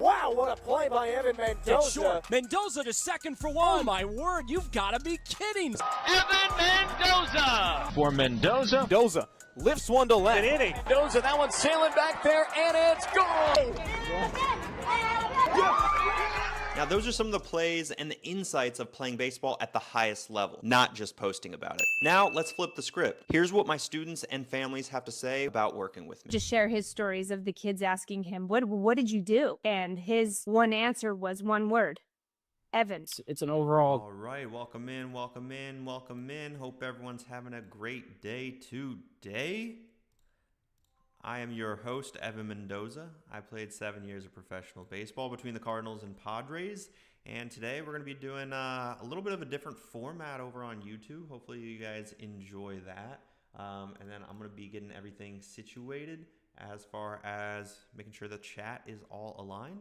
Wow, what a play by Evan Mendoza. It's short. Mendoza to second for one. Oh, my word, you've got to be kidding. Evan Mendoza. For Mendoza. Mendoza lifts one to left. An inning. Mendoza, that one's sailing back there, and it's gone. Now, those are some of the plays and the insights of playing baseball at the highest level, not just posting about it. Now, let's flip the script. Here's what my students and families have to say about working with me. Just share his stories of the kids asking him, what did you do? And his one answer was one word: Evan. It's an overall. All right, welcome in, welcome in, welcome in. Hope everyone's having a great day today. I am your host, Evan Mendoza. I played 7 years of professional baseball between the Cardinals and Padres. And today we're going to be doing a little bit of a different format over on YouTube. Hopefully you guys enjoy that. And then I'm going to be getting everything situated as far as making sure the chat is all aligned.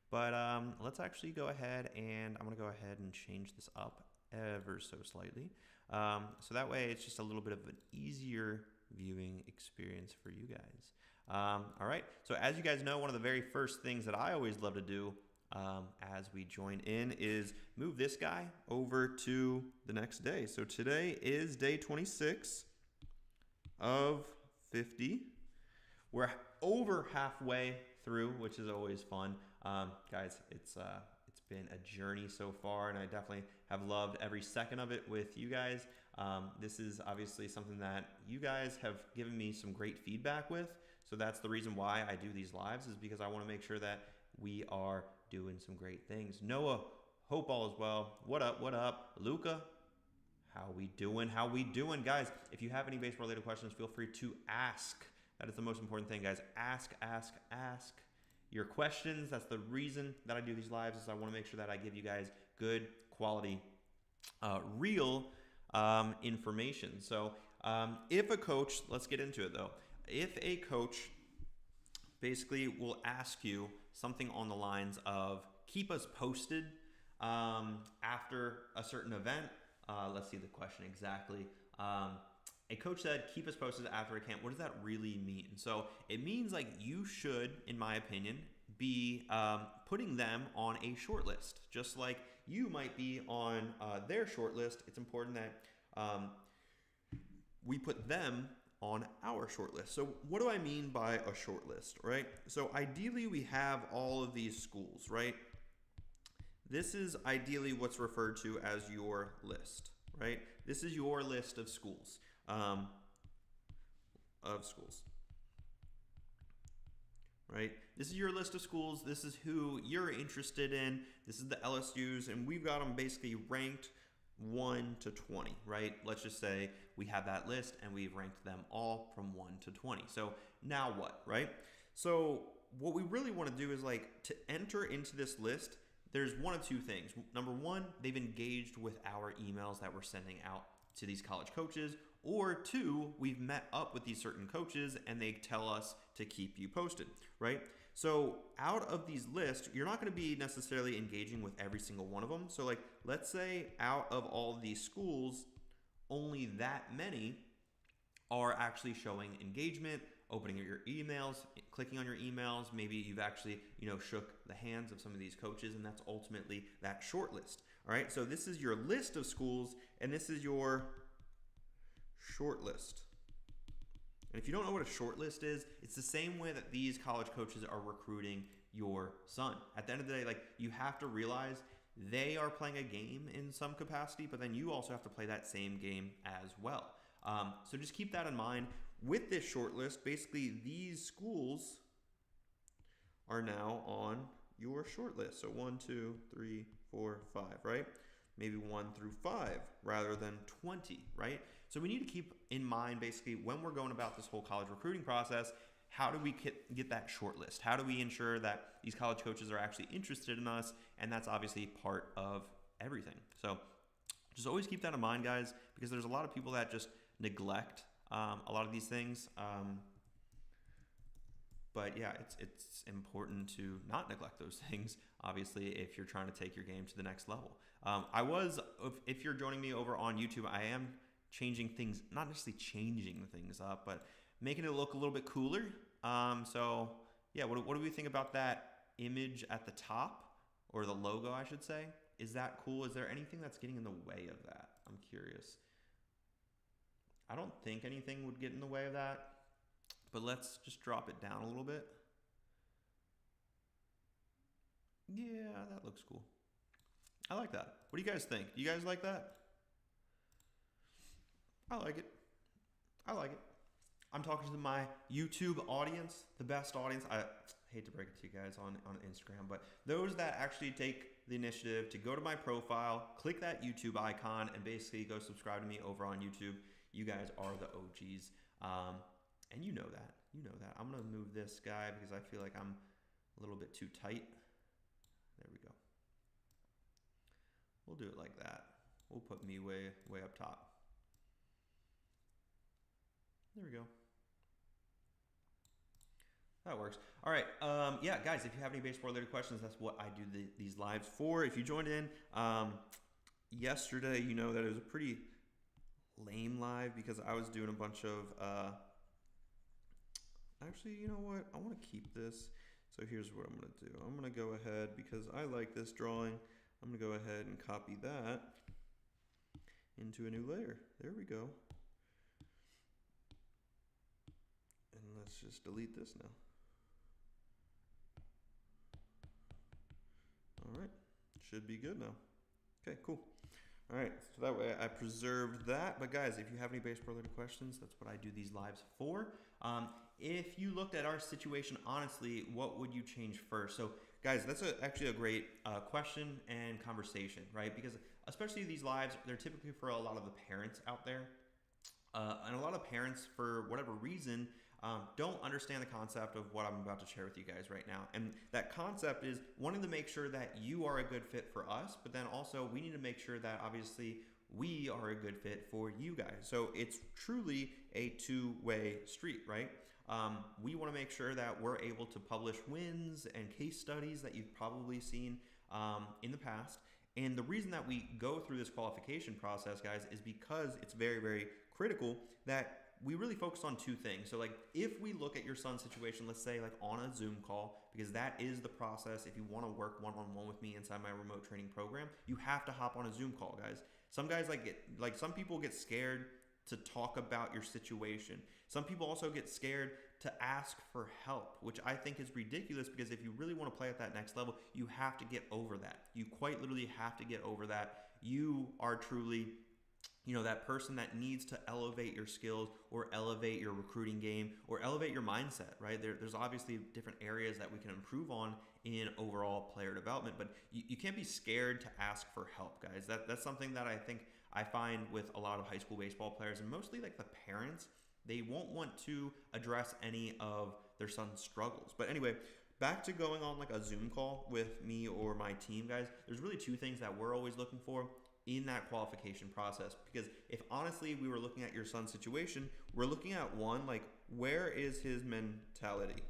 But let's actually go ahead and I'm going to go ahead and change this up ever so slightly. So that way it's just a little bit of an easier viewing experience for you guys. All right, so as you guys know, one of the very first things that I always love to do as we join in is move this guy over to the next day. So today is day 26 of 50. We're over halfway through, which is always fun. Guys, it's been a journey so far, and I definitely have loved every second of it with you guys. This is obviously something that you guys have given me some great feedback with. So that's the reason why I do these lives, is because I want to make sure that we are doing some great things. Noah, hope all is well. What up? What up? Luca, how we doing? How we doing? Guys, if you have any baseball related questions, feel free to ask. That is the most important thing, guys. Ask your questions. That's the reason that I do these lives, is I want to make sure that I give you guys good quality, real information. So if a coach, let's get into it though. If a coach basically will ask you something on the lines of keep us posted after a certain event, let's see the question exactly. A coach said, keep us posted after a camp. What does that really mean? So it means like you should, in my opinion, be putting them on a short list. Just like you might be on their short list, it's important that we put them on our short list. So what do I mean by a short list, right? So ideally we have all of these schools, right? This is ideally what's referred to as your list, right? This is your list of schools. Right? This is your list of schools. This is who you're interested in. This is the LSUs, and we've got them basically ranked 1 to 20, right? Let's just say we have that list and we've ranked them all from 1 to 20. So now what, right? So what we really want to do is like to enter into this list, there's one of two things. Number one, they've engaged with our emails that we're sending out to these college coaches, or two, we've met up with these certain coaches and they tell us to keep you posted, right? So out of these lists, you're not going to be necessarily engaging with every single one of them. So like, let's say out of all of these schools, only that many are actually showing engagement, opening your emails, clicking on your emails. Maybe you've actually, shook the hands of some of these coaches, and that's ultimately that short list. All right. So this is your list of schools, and this is your short list. And if you don't know what a short list is, it's the same way that these college coaches are recruiting your son. At the end of the day, like, you have to realize they are playing a game in some capacity, but then you also have to play that same game as well. So just keep that in mind. With this short list, basically these schools are now on your short list. So 1, 2, 3, 4, 5, right? Maybe 1 through 5 rather than 20, right? So we need to keep in mind basically when we're going about this whole college recruiting process, how do we get that short list? How do we ensure that these college coaches are actually interested in us? And that's obviously part of everything. So just always keep that in mind, guys, because there's a lot of people that just neglect a lot of these things. But yeah, it's important to not neglect those things, obviously, if you're trying to take your game to the next level. If you're joining me over on YouTube, I am changing things, not necessarily changing things up, but making it look a little bit cooler. So yeah, what do we think about that image at the top, or the logo, I should say, is that cool? Is there anything that's getting in the way of that? I'm curious. I don't think anything would get in the way of that, but let's just drop it down a little bit. Yeah, that looks cool. I like that. What do you guys think? Do you guys like that? I like it. I like it. I'm talking to my YouTube audience, the best audience. I hate to break it to you guys on Instagram, but those that actually take the initiative to go to my profile, click that YouTube icon, and basically go subscribe to me over on YouTube. You guys are the OGs. And you know that. You know that. I'm going to move this guy because I feel like I'm a little bit too tight. There we go. We'll do it like that. We'll put me way up top. There we go. That works. All right. Yeah, guys, if you have any baseball-related questions, that's what I do these lives for. If you joined in yesterday, you know that it was a pretty lame live because I was doing a bunch of... Actually, you know what? I want to keep this. So here's what I'm going to do. I'm going to go ahead, because I like this drawing, I'm going to go ahead and copy that into a new layer. There we go. And let's just delete this now. All right, should be good now. Okay, cool. All right, so that way I preserved that. But guys, if you have any baseball-related questions, that's what I do these lives for. If you looked at our situation honestly, what would you change first? So guys, that's actually a great question and conversation, right? Because especially these lives, they're typically for a lot of the parents out there. And a lot of parents, for whatever reason, don't understand the concept of what I'm about to share with you guys right now. And that concept is wanting to make sure that you are a good fit for us, but then also we need to make sure that obviously we are a good fit for you guys. So it's truly a two-way street, right? We want to make sure that we're able to publish wins and case studies that you've probably seen in the past. And the reason that we go through this qualification process, guys, is because it's very, very critical that we really focus on two things. So like if we look at your son's situation, let's say like on a Zoom call, because that is the process. If you want to work one-on-one with me inside my remote training program, you have to hop on a Zoom call, guys. Some guys some people get scared to talk about your situation. Some people also get scared to ask for help, which I think is ridiculous, because if you really want to play at that next level, you have to get over that. You quite literally have to get over that. You are truly, you know, that person that needs to elevate your skills or elevate your recruiting game or elevate your mindset, right? There's obviously different areas that we can improve on in overall player development, but you can't be scared to ask for help, guys. That's something that I think I find with a lot of high school baseball players, and mostly like the parents. They won't want to address any of their son's struggles. But anyway, back to going on like a Zoom call with me or my team, guys. There's really two things that we're always looking for in that qualification process. Because if honestly we were looking at your son's situation, we're looking at one, like where is his mentality,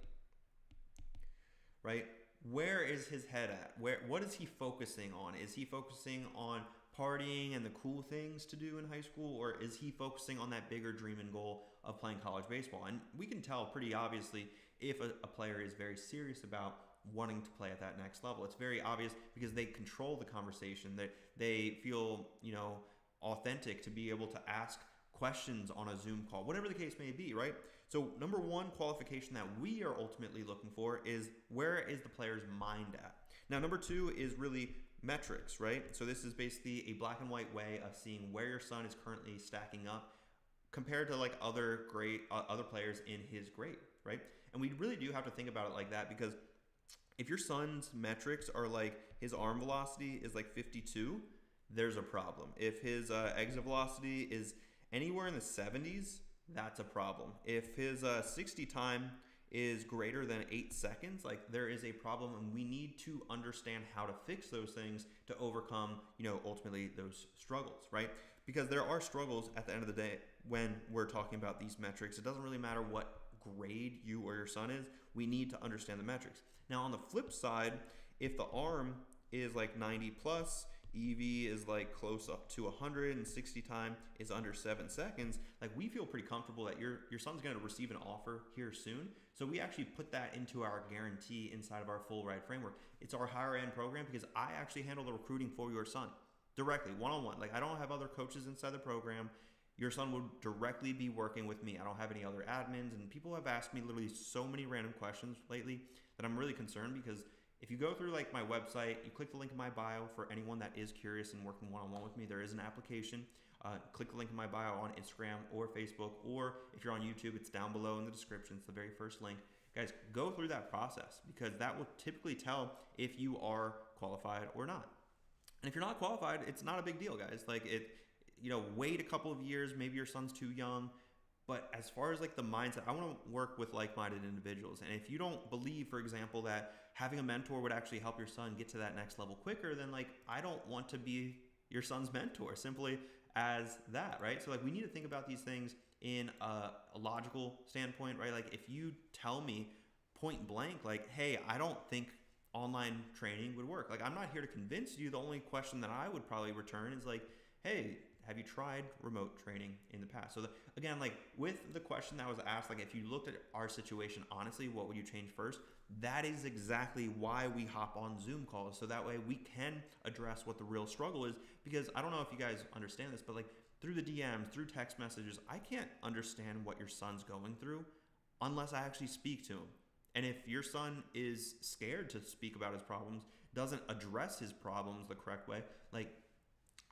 right? Where is his head at? What is he focusing on? Is he focusing on partying and the cool things to do in high school, or is he focusing on that bigger dream and goal of playing college baseball? And we can tell pretty obviously if a player is very serious about wanting to play at that next level. It's very obvious because they control the conversation, that they feel, you know, authentic to be able to ask questions on a Zoom call, whatever the case may be, right? So number one qualification that we are ultimately looking for is where is the player's mind at? Now, number two is really metrics, right? So this is basically a black and white way of seeing where your son is currently stacking up compared to like other players in his grade, right? And we really do have to think about it like that, because if your son's metrics are like his arm velocity is like 52, there's a problem. If his exit velocity is anywhere in the 70s, that's a problem. If his 60 time is greater than 8 seconds, like there is a problem, and we need to understand how to fix those things to overcome, you know, ultimately those struggles, right? Because there are struggles at the end of the day when we're talking about these metrics. It doesn't really matter what grade you or your son is, we need to understand the metrics. Now on the flip side, if the arm is like 90 plus, EV is like close up to 100, and 60 time is under 7 seconds. Like, we feel pretty comfortable that your son's going to receive an offer here soon. So we actually put that into our guarantee inside of our full ride framework. It's our higher end program because I actually handle the recruiting for your son directly, one-on-one. Like, I don't have other coaches inside the program. Your son would directly be working with me. I don't have any other admins, and people have asked me literally so many random questions lately that I'm really concerned, because if you go through like my website, you click the link in my bio for anyone that is curious and working one-on-one with me, there is an application. Click the link in my bio on Instagram or Facebook, or if you're on YouTube, it's down below in the description. It's the very first link. Guys, go through that process, because that will typically tell if you are qualified or not. And if you're not qualified, it's not a big deal, guys. Like, wait a couple of years, maybe your son's too young. But as far as like the mindset, I want to work with like-minded individuals. And if you don't believe, for example, that having a mentor would actually help your son get to that next level quicker, then like, I don't want to be your son's mentor, simply as that, right? So like, we need to think about these things in a logical standpoint, right? Like, if you tell me point blank, like, hey, I don't think online training would work. Like, I'm not here to convince you. The only question that I would probably return is like, hey, have you tried remote training in the past? So again, like with the question that was asked, like if you looked at our situation honestly, what would you change first? That is exactly why we hop on Zoom calls. So that way we can address what the real struggle is, because I don't know if you guys understand this, but like through the DMs, through text messages, I can't understand what your son's going through unless I actually speak to him. And if your son is scared to speak about his problems, doesn't address his problems the correct way, like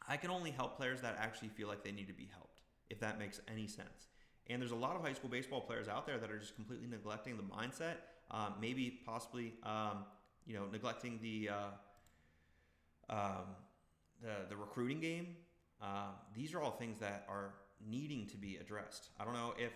I can only help players that actually feel like they need to be helped, if that makes any sense. And there's a lot of high school baseball players out there that are just completely neglecting the mindset, maybe possibly, neglecting the recruiting game. These are all things that are needing to be addressed. I don't know if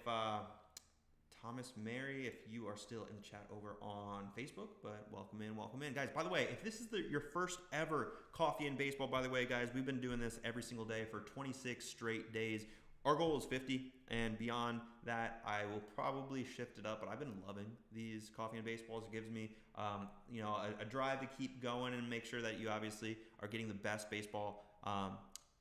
Thomas Mary, if you are still in the chat over on Facebook, but welcome in. Guys, by the way, if this is your first ever Coffee and Baseball, by the way, guys, we've been doing this every single day for 26 straight days. Our goal is 50, and beyond that, I will probably shift it up, but I've been loving these Coffee and Baseballs. It gives me, a drive to keep going and make sure that you obviously are getting the best baseball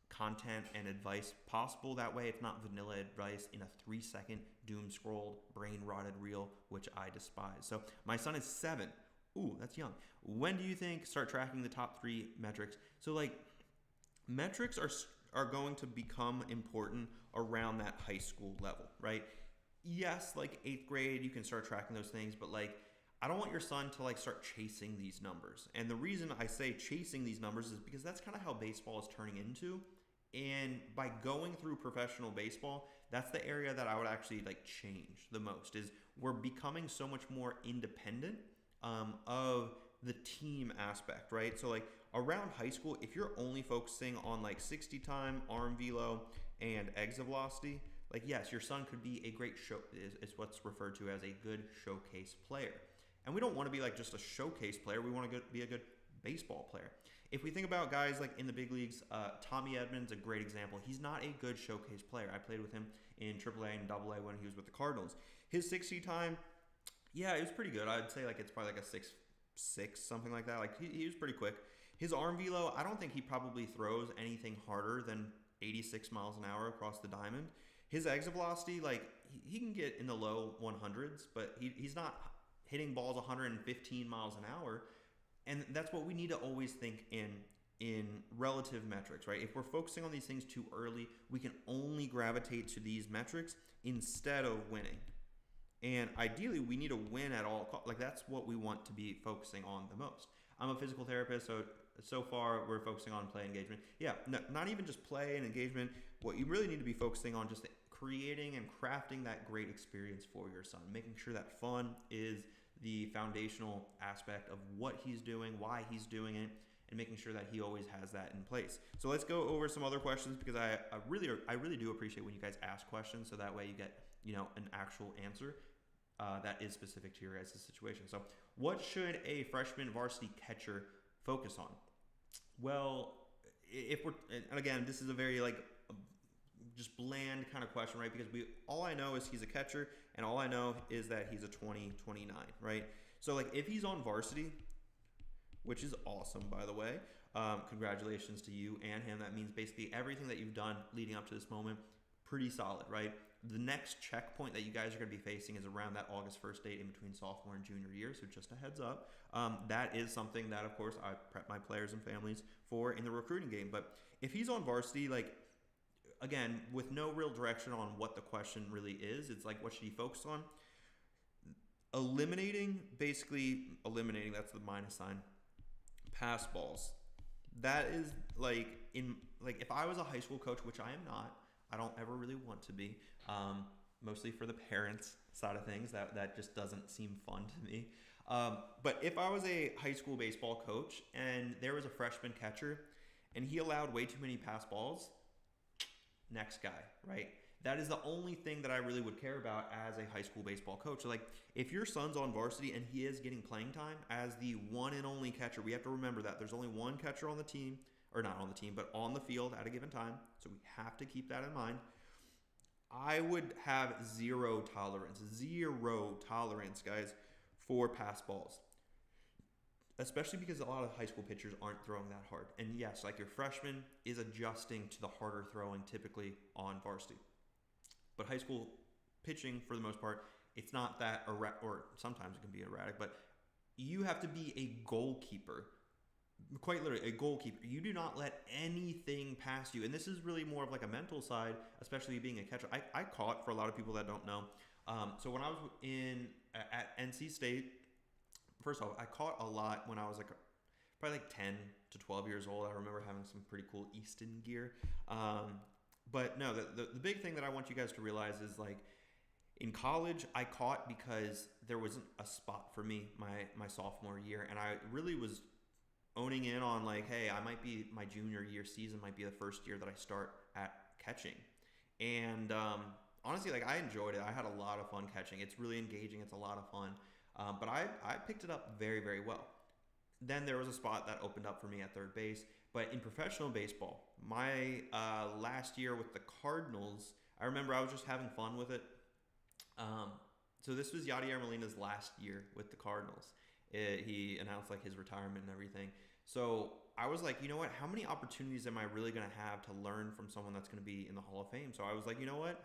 content and advice possible. That way it's not vanilla advice in a 3-second doom scrolled brain rotted reel, which I despise. So my son is 7. Ooh, that's young. When do you think start tracking the top 3 metrics? So like metrics are going to become important around that high school level, right? Yes, like 8th grade you can start tracking those things, but like I don't want your son to like start chasing these numbers. And the reason I say chasing these numbers is because that's kind of how baseball is turning into. And by going through professional baseball, that's the area that I would actually like change the most, is we're becoming so much more independent of the team aspect, right? So like around high school, if you're only focusing on like 60 time, arm velo, and exit velocity, like yes, your son could be a great is what's referred to as a good showcase player. And we don't want to be like just a showcase player. We want to be a good baseball player. If we think about guys like in the big leagues, Tommy Edmonds, a great example. He's not a good showcase player. I played with him in AAA and AA when he was with the Cardinals. His 60 time, yeah, it was pretty good. I'd say like it's probably like a 6.6, something like that. Like he was pretty quick. His arm velo, I don't think he probably throws anything harder than 86 miles an hour across the diamond. His exit velocity, like he can get in the low 100s, but he's not hitting balls 115 miles an hour. And that's what we need to always think in relative metrics, right? If we're focusing on these things too early, we can only gravitate to these metrics instead of winning. And ideally, we need to win at all costs. Like that's what we want to be focusing on the most. I'm a physical therapist, so far we're focusing on play engagement. Yeah, no, not even just play and engagement. What you really need to be focusing on just creating and crafting that great experience for your son, making sure that fun is the foundational aspect of what he's doing, why he's doing it, and making sure that he always has that in place. So let's go over some other questions, because I really do appreciate when you guys ask questions, so that way you get an actual answer that is specific to your guys' situation. So what should a freshman varsity catcher focus on? Well, if we're, and again, this is a very just bland kind of question, right? Because all I know is he's a catcher, and all I know is that he's a 20-29, right? So like if he's on varsity, which is awesome, by the way. Congratulations to you and him. That means basically everything that you've done leading up to this moment, pretty solid, right? The next checkpoint that you guys are going to be facing is around that August 1st date in between sophomore and junior year, so just a heads up. That is something that, of course, I prep my players and families for in the recruiting game. But if he's on varsity, like, again, with no real direction on what the question really is, it's like, what should he focus on? Eliminating, that's the minus sign, pass balls. That is like, if I was a high school coach, which I am not, I don't ever really want to be, mostly for the parents side of things. That just doesn't seem fun to me. But if I was a high school baseball coach and there was a freshman catcher and he allowed way too many pass balls, next guy, right? That is the only thing that I really would care about as a high school baseball coach. So like, if your son's on varsity and he is getting playing time as the one and only catcher, we have to remember that there's only one catcher on the team, or not on the team, but on the field at a given time. So we have to keep that in mind. I would have zero tolerance, guys, for pass balls. Especially because a lot of high school pitchers aren't throwing that hard. And yes, like your freshman is adjusting to the harder throwing typically on varsity. But high school pitching, for the most part, it's not that erratic, or sometimes it can be erratic, but you have to be a goalkeeper. Quite literally, a goalkeeper. You do not let anything pass you. And this is really more of like a mental side, especially being a catcher. I caught, for a lot of people that don't know. So when I was at NC State, first off, I caught a lot when I was probably 10 to 12 years old. I remember having some pretty cool Easton gear. But no, the big thing that I want you guys to realize is, like, in college, I caught because there wasn't a spot for me my sophomore year. And I really was owning in on, like, hey, my junior year season might be the first year that I start at catching. And honestly, like, I enjoyed it. I had a lot of fun catching. It's really engaging. It's a lot of fun. But I picked it up very, very well. Then there was a spot that opened up for me at third base. But in professional baseball, my last year with the Cardinals, I remember I was just having fun with it. So this was Yadier Molina's last year with the Cardinals. He announced like his retirement and everything. So I was like, you know what? How many opportunities am I really going to have to learn from someone that's going to be in the Hall of Fame? So I was like, you know what?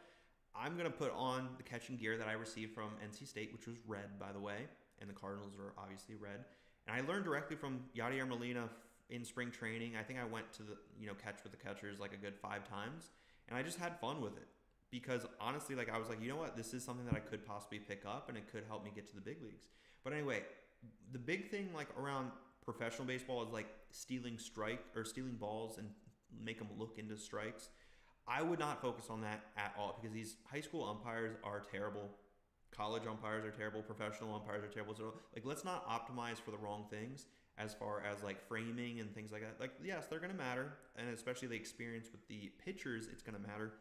I'm going to put on the catching gear that I received from NC State, which was red, by the way. And the Cardinals are obviously red. And I learned directly from Yadier Molina in spring training. I think I went to the catch with the catchers like a good 5 times. And I just had fun with it. Because honestly, like, I was like, you know what? This is something that I could possibly pick up and it could help me get to the big leagues. But anyway, the big thing like around professional baseball is like stealing balls and make them look into strikes. I would not focus on that at all because these high school umpires are terrible. College umpires are terrible. Professional umpires are terrible. So like, let's not optimize for the wrong things as far as like framing and things like that. Like, yes, they're going to matter. And especially the experience with the pitchers, it's going to matter.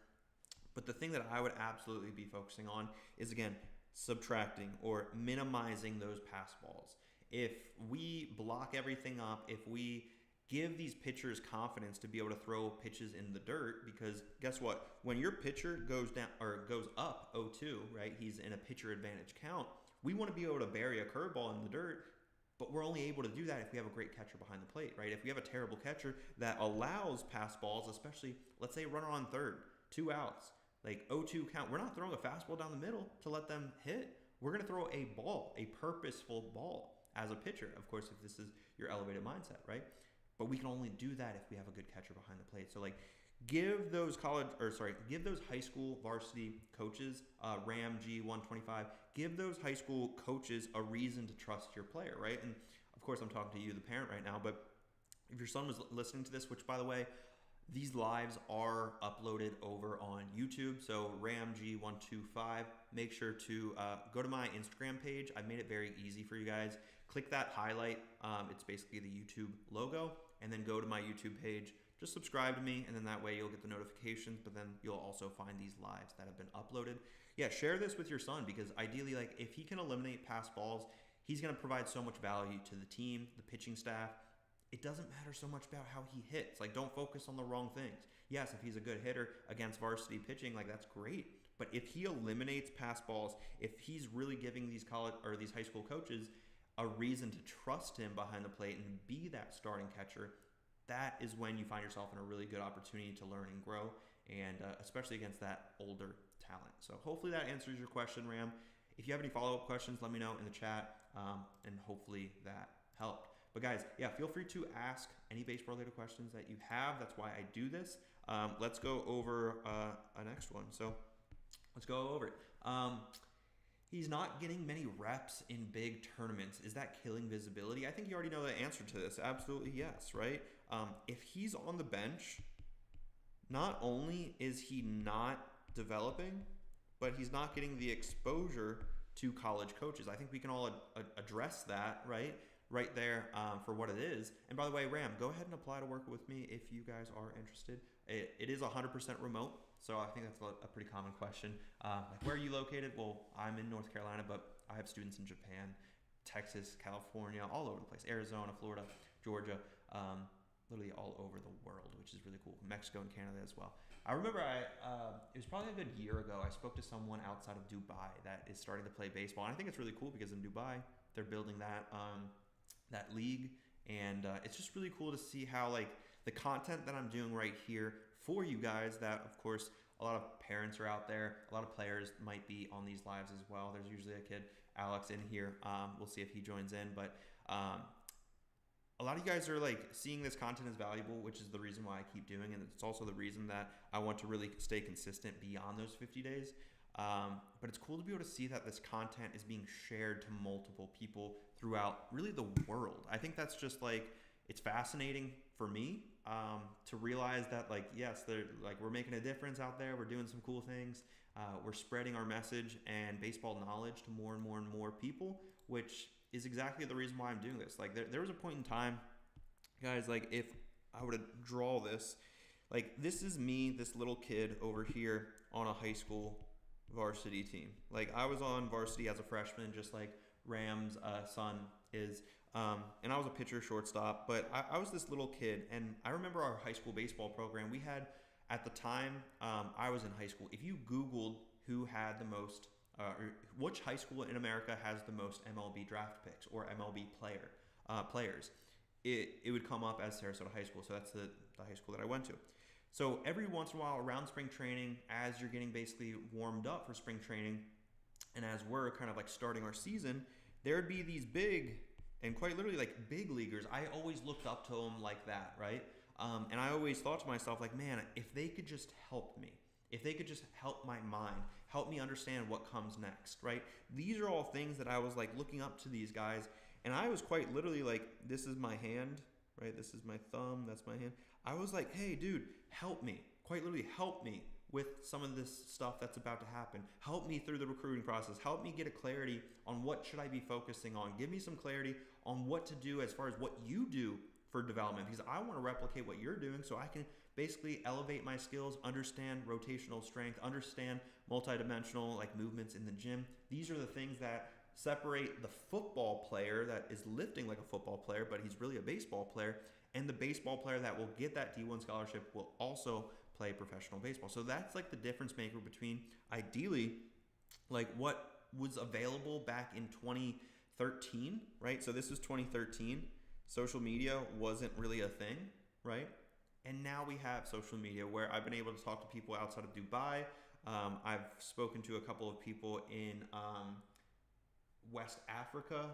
But the thing that I would absolutely be focusing on is, again, subtracting or minimizing those pass balls. If we block everything up, if we give these pitchers confidence to be able to throw pitches in the dirt, because guess what? When your pitcher goes down or goes up 0-2, right? He's in a pitcher advantage count. We want to be able to bury a curveball in the dirt, but we're only able to do that if we have a great catcher behind the plate, right? If we have a terrible catcher that allows pass balls, especially, let's say runner on third, 2 outs, like 0-2 count, we're not throwing a fastball down the middle to let them hit. We're going to throw a ball, a purposeful ball as a pitcher. Of course, if this is your elevated mindset, right? But we can only do that if we have a good catcher behind the plate. So like, give those high school varsity coaches, Ram G125, give those high school coaches a reason to trust your player, right? And of course, I'm talking to you, the parent, right now, but if your son was listening to this, which by the way, these lives are uploaded over on YouTube. So RamG125, make sure to go to my Instagram page. I made it very easy for you guys. Click that highlight. It's basically the YouTube logo. And then go to my YouTube page. Just subscribe to me. And then that way you'll get the notifications. But then you'll also find these lives that have been uploaded. Yeah, share this with your son. Because ideally, like, if he can eliminate pass balls, he's going to provide so much value to the team, the pitching staff. It doesn't matter so much about how he hits. Like, don't focus on the wrong things. Yes, if he's a good hitter against varsity pitching, like, that's great. But if he eliminates pass balls, if he's really giving these college or these high school coaches a reason to trust him behind the plate and be that starting catcher, that is when you find yourself in a really good opportunity to learn and grow, and especially against that older talent. So hopefully that answers your question, Ram. If you have any follow-up questions, let me know in the chat, and hopefully that helped. But guys, yeah, feel free to ask any baseball-related questions that you have. That's why I do this. Let's go over a next one. So let's go over it. He's not getting many reps in big tournaments. Is that killing visibility? I think you already know the answer to this. Absolutely yes, right? If he's on the bench, not only is he not developing, but he's not getting the exposure to college coaches. I think we can all address that, right there for what it is. And by the way, Ram, go ahead and apply to work with me if you guys are interested. It is 100% remote, so I think that's a pretty common question. Like, where are you located? Well, I'm in North Carolina, but I have students in Japan, Texas, California, all over the place, Arizona, Florida, Georgia, literally all over the world, which is really cool. Mexico and Canada as well. I remember it was probably a good year ago, I spoke to someone outside of Dubai that is starting to play baseball. And I think it's really cool because in Dubai, they're building that league. And it's just really cool to see how, like, the content that I'm doing right here for you guys, that of course a lot of parents are out there, a lot of players might be on these lives as well. There's usually a kid, Alex, in here. We'll see if he joins in, but a lot of you guys are like seeing this content as valuable, which is the reason why I keep doing it. And it's also the reason that I want to really stay consistent beyond those 50 days. But it's cool to be able to see that this content is being shared to multiple people throughout really the world. I think that's just like, it's fascinating for me to realize that, like, yes, we're making a difference out there. We're doing some cool things. We're spreading our message and baseball knowledge to more and more and more people, which is exactly the reason why I'm doing this. Like, there was a point in time, guys, like, if I were to draw this, like, this is me, this little kid over here on a high school varsity team. Like, I was on varsity as a freshman, just like Ram's son is. And I was a pitcher, shortstop, but I was this little kid, and I remember our high school baseball program. We had, at the time I was in high school, if you Googled who had the most, or which high school in America has the most MLB draft picks or MLB players, it would come up as Sarasota High School. So that's the high school that I went to. So every once in a while around spring training, as you're getting basically warmed up for spring training, and as we're kind of like starting our season, there'd be these big, and quite literally like big leaguers. I always looked up to them like that, right? And I always thought to myself, like, man, if they could just help me, if they could just help my mind, help me understand what comes next, right? These are all things that I was like looking up to these guys, and I was quite literally like, this is my hand, right? This is my thumb, that's my hand. I was like, hey, dude, help me. Quite literally, help me with some of this stuff that's about to happen. Help me through the recruiting process. Help me get a clarity on what should I be focusing on. Give me some clarity on what to do as far as what you do for development, because I want to replicate what you're doing so I can basically elevate my skills, understand rotational strength, understand multidimensional like movements in the gym. These are the things that separate the football player that is lifting like a football player, but he's really a baseball player, and the baseball player that will get that D1 scholarship will also play professional baseball. So that's like the difference maker between ideally like what was available back in 2013, right? So this was 2013. Social media wasn't really a thing, right? And now we have social media where I've been able to talk to people outside of Dubai. I've spoken to a couple of people in West Africa.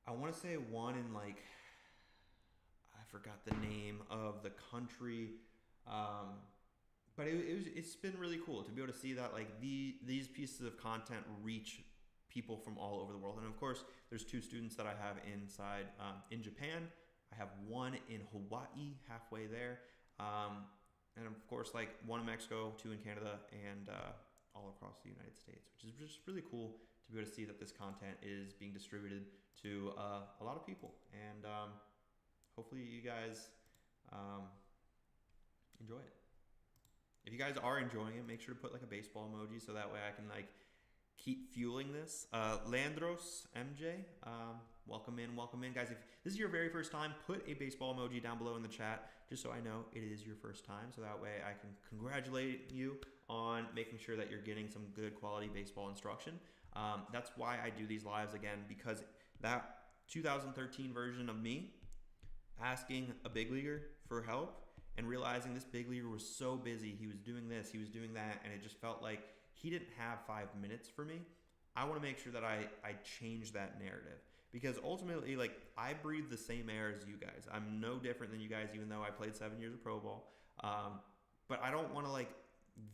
I want to say one in like, I forgot the name of the country, but it's been really cool to be able to see that like these pieces of content reach people from all over the world. And of course, there's 2 students that I have inside in Japan. I have one in Hawaii, halfway there, and of course, like 1 in Mexico, 2 in Canada, and all across the United States, which is just really cool to be able to see that this content is being distributed to a lot of people. And hopefully you guys enjoy it. If you guys are enjoying it, make sure to put like a baseball emoji so that way I can like keep fueling this. Landros MJ, welcome in, guys. If this is your very first time, put a baseball emoji down below in the chat just so I know it is your first time, so that way I can congratulate you on making sure that you're getting some good quality baseball instruction. That's why I do these lives again, because that 2013 version of me asking a big leaguer for help and realizing this big leaguer was so busy, he was doing this, he was doing that, and it just felt like he didn't have 5 minutes for me. I want to make sure that I change that narrative, because ultimately, like, I breathe the same air as you guys. I'm no different than you guys, even though I played 7 years of pro ball. But I don't want to like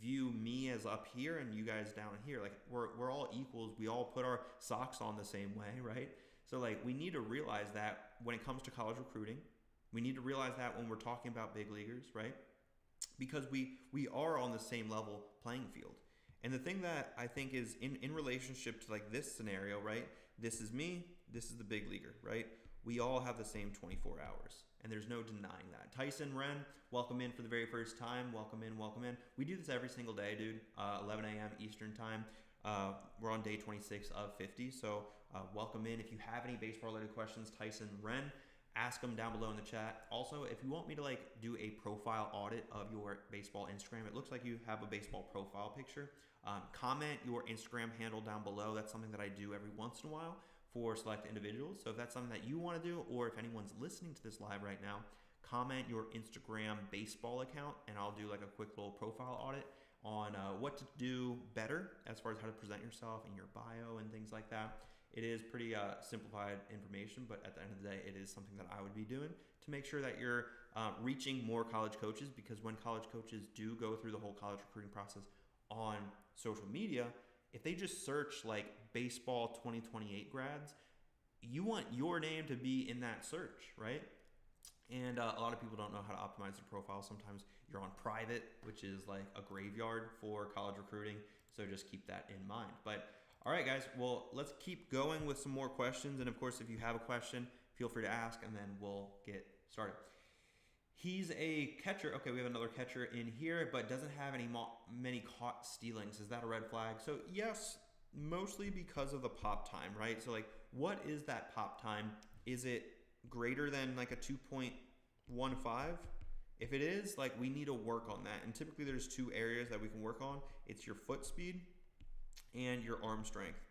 view me as up here and you guys down here. Like, we're all equals. We all put our socks on the same way, right? So like, we need to realize that when it comes to college recruiting. We need to realize that when we're talking about big leaguers, right? Because we are on the same level playing field. And the thing that I think is in relationship to like this scenario, right? This is me, this is the big leaguer, right? We all have the same 24 hours, and there's no denying that. Tyson Wren, welcome in for the very first time. Welcome in, welcome in. We do this every single day, dude. 11 a.m. Eastern time. We're on day 26 of 50, so welcome in. If you have any baseball-related questions, Tyson Wren, ask them down below in the chat. Also, if you want me to like do a profile audit of your baseball Instagram, it looks like you have a baseball profile picture. Comment your Instagram handle down below. That's something that I do every once in a while for select individuals. So if that's something that you want to do, or if anyone's listening to this live right now, comment your Instagram baseball account, and I'll do like a quick little profile audit on what to do better as far as how to present yourself in your bio and things like that. It is pretty simplified information, but at the end of the day, it is something that I would be doing to make sure that you're reaching more college coaches, because when college coaches do go through the whole college recruiting process on social media, if they just search like baseball 2028 grads, you want your name to be in that search, right? And a lot of people don't know how to optimize their profile. Sometimes you're on private, which is like a graveyard for college recruiting. So just keep that in mind. But all right, guys, well, let's keep going with some more questions. And of course, if you have a question, feel free to ask, and then we'll get started. He's a catcher. Okay, we have another catcher in here, but doesn't have many caught stealings. Is that a red flag? So yes, mostly because of the pop time, right? So like, what is that pop time? Is it greater than like a 2.15? If it is, like, we need to work on that. And typically there's 2 areas that we can work on. It's your foot speed and your arm strength.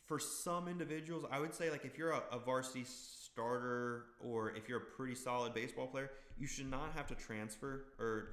For some individuals, I would say, like, if you're a varsity starter, or if you're a pretty solid baseball player, you should not have to transfer, or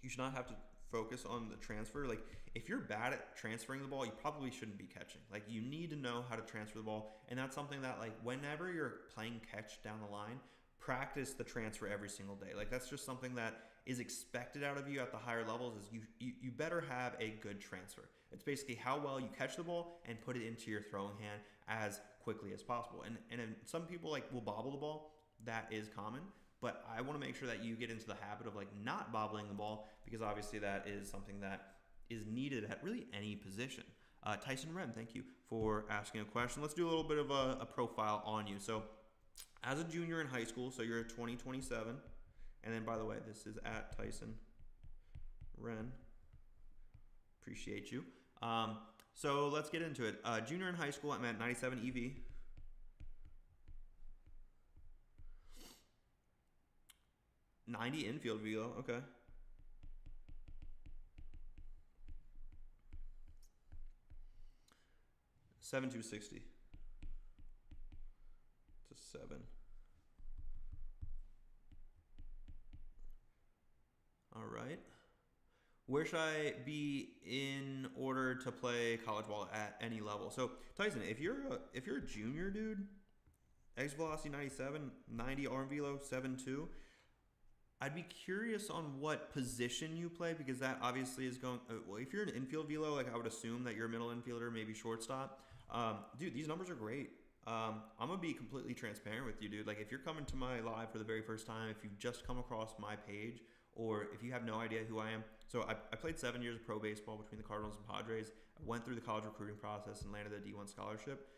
you should not have to focus on the transfer. Like, if you're bad at transferring the ball, you probably shouldn't be catching. Like, you need to know how to transfer the ball, and that's something that, like, whenever you're playing catch down the line, practice the transfer every single day. Like, that's just something that is expected out of you at the higher levels. Is you better have a good transfer. It's basically how well you catch the ball and put it into your throwing hand as quickly as possible. And some people like will bobble the ball. That is common, but I want to make sure that you get into the habit of like not bobbling the ball, because obviously that is something that is needed at really any position. Tyson Wren, thank you for asking a question. Let's do a little bit of a profile on you. So as a junior in high school, so you're 2027, and then by the way, this is at Tyson Wren. Appreciate you. So let's get into it. Junior in high school, I'm at 97 EV. .90 infield velo, okay. .7260. It's a 7. All right. Where should I be in order to play college ball at any level? So Tyson, if you're a junior, dude, exit velocity 97, 90 arm velo 7.2. I'd be curious on what position you play, because that obviously is going. Well, if you're an infield velo, like I would assume that you're a middle infielder, maybe shortstop. Dude, these numbers are great. I'm gonna be completely transparent with you, dude. Like, if you're coming to my live for the very first time, if you've just come across my page, or if you have no idea who I am. So I played 7 years of pro baseball between the Cardinals and Padres. I went through the college recruiting process and landed a D1 scholarship.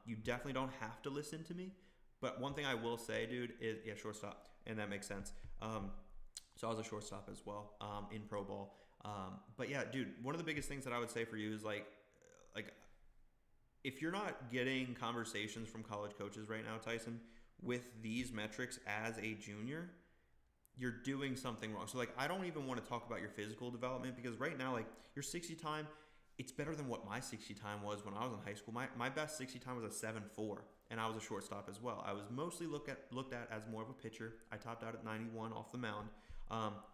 You definitely don't have to listen to me. But one thing I will say, dude, is, yeah, shortstop. And that makes sense. So I was a shortstop as well in pro ball. But yeah, dude, one of the biggest things that I would say for you is like if you're not getting conversations from college coaches right now, Tyson, with these metrics as a junior, you're doing something wrong. So like, I don't even want to talk about your physical development, because right now, like, your 60 time, it's better than what my 60 time was when I was in high school. My best 60 time was a 7.4, and I was a shortstop as well. I was mostly looked at as more of a pitcher. I topped out at 91 off the mound,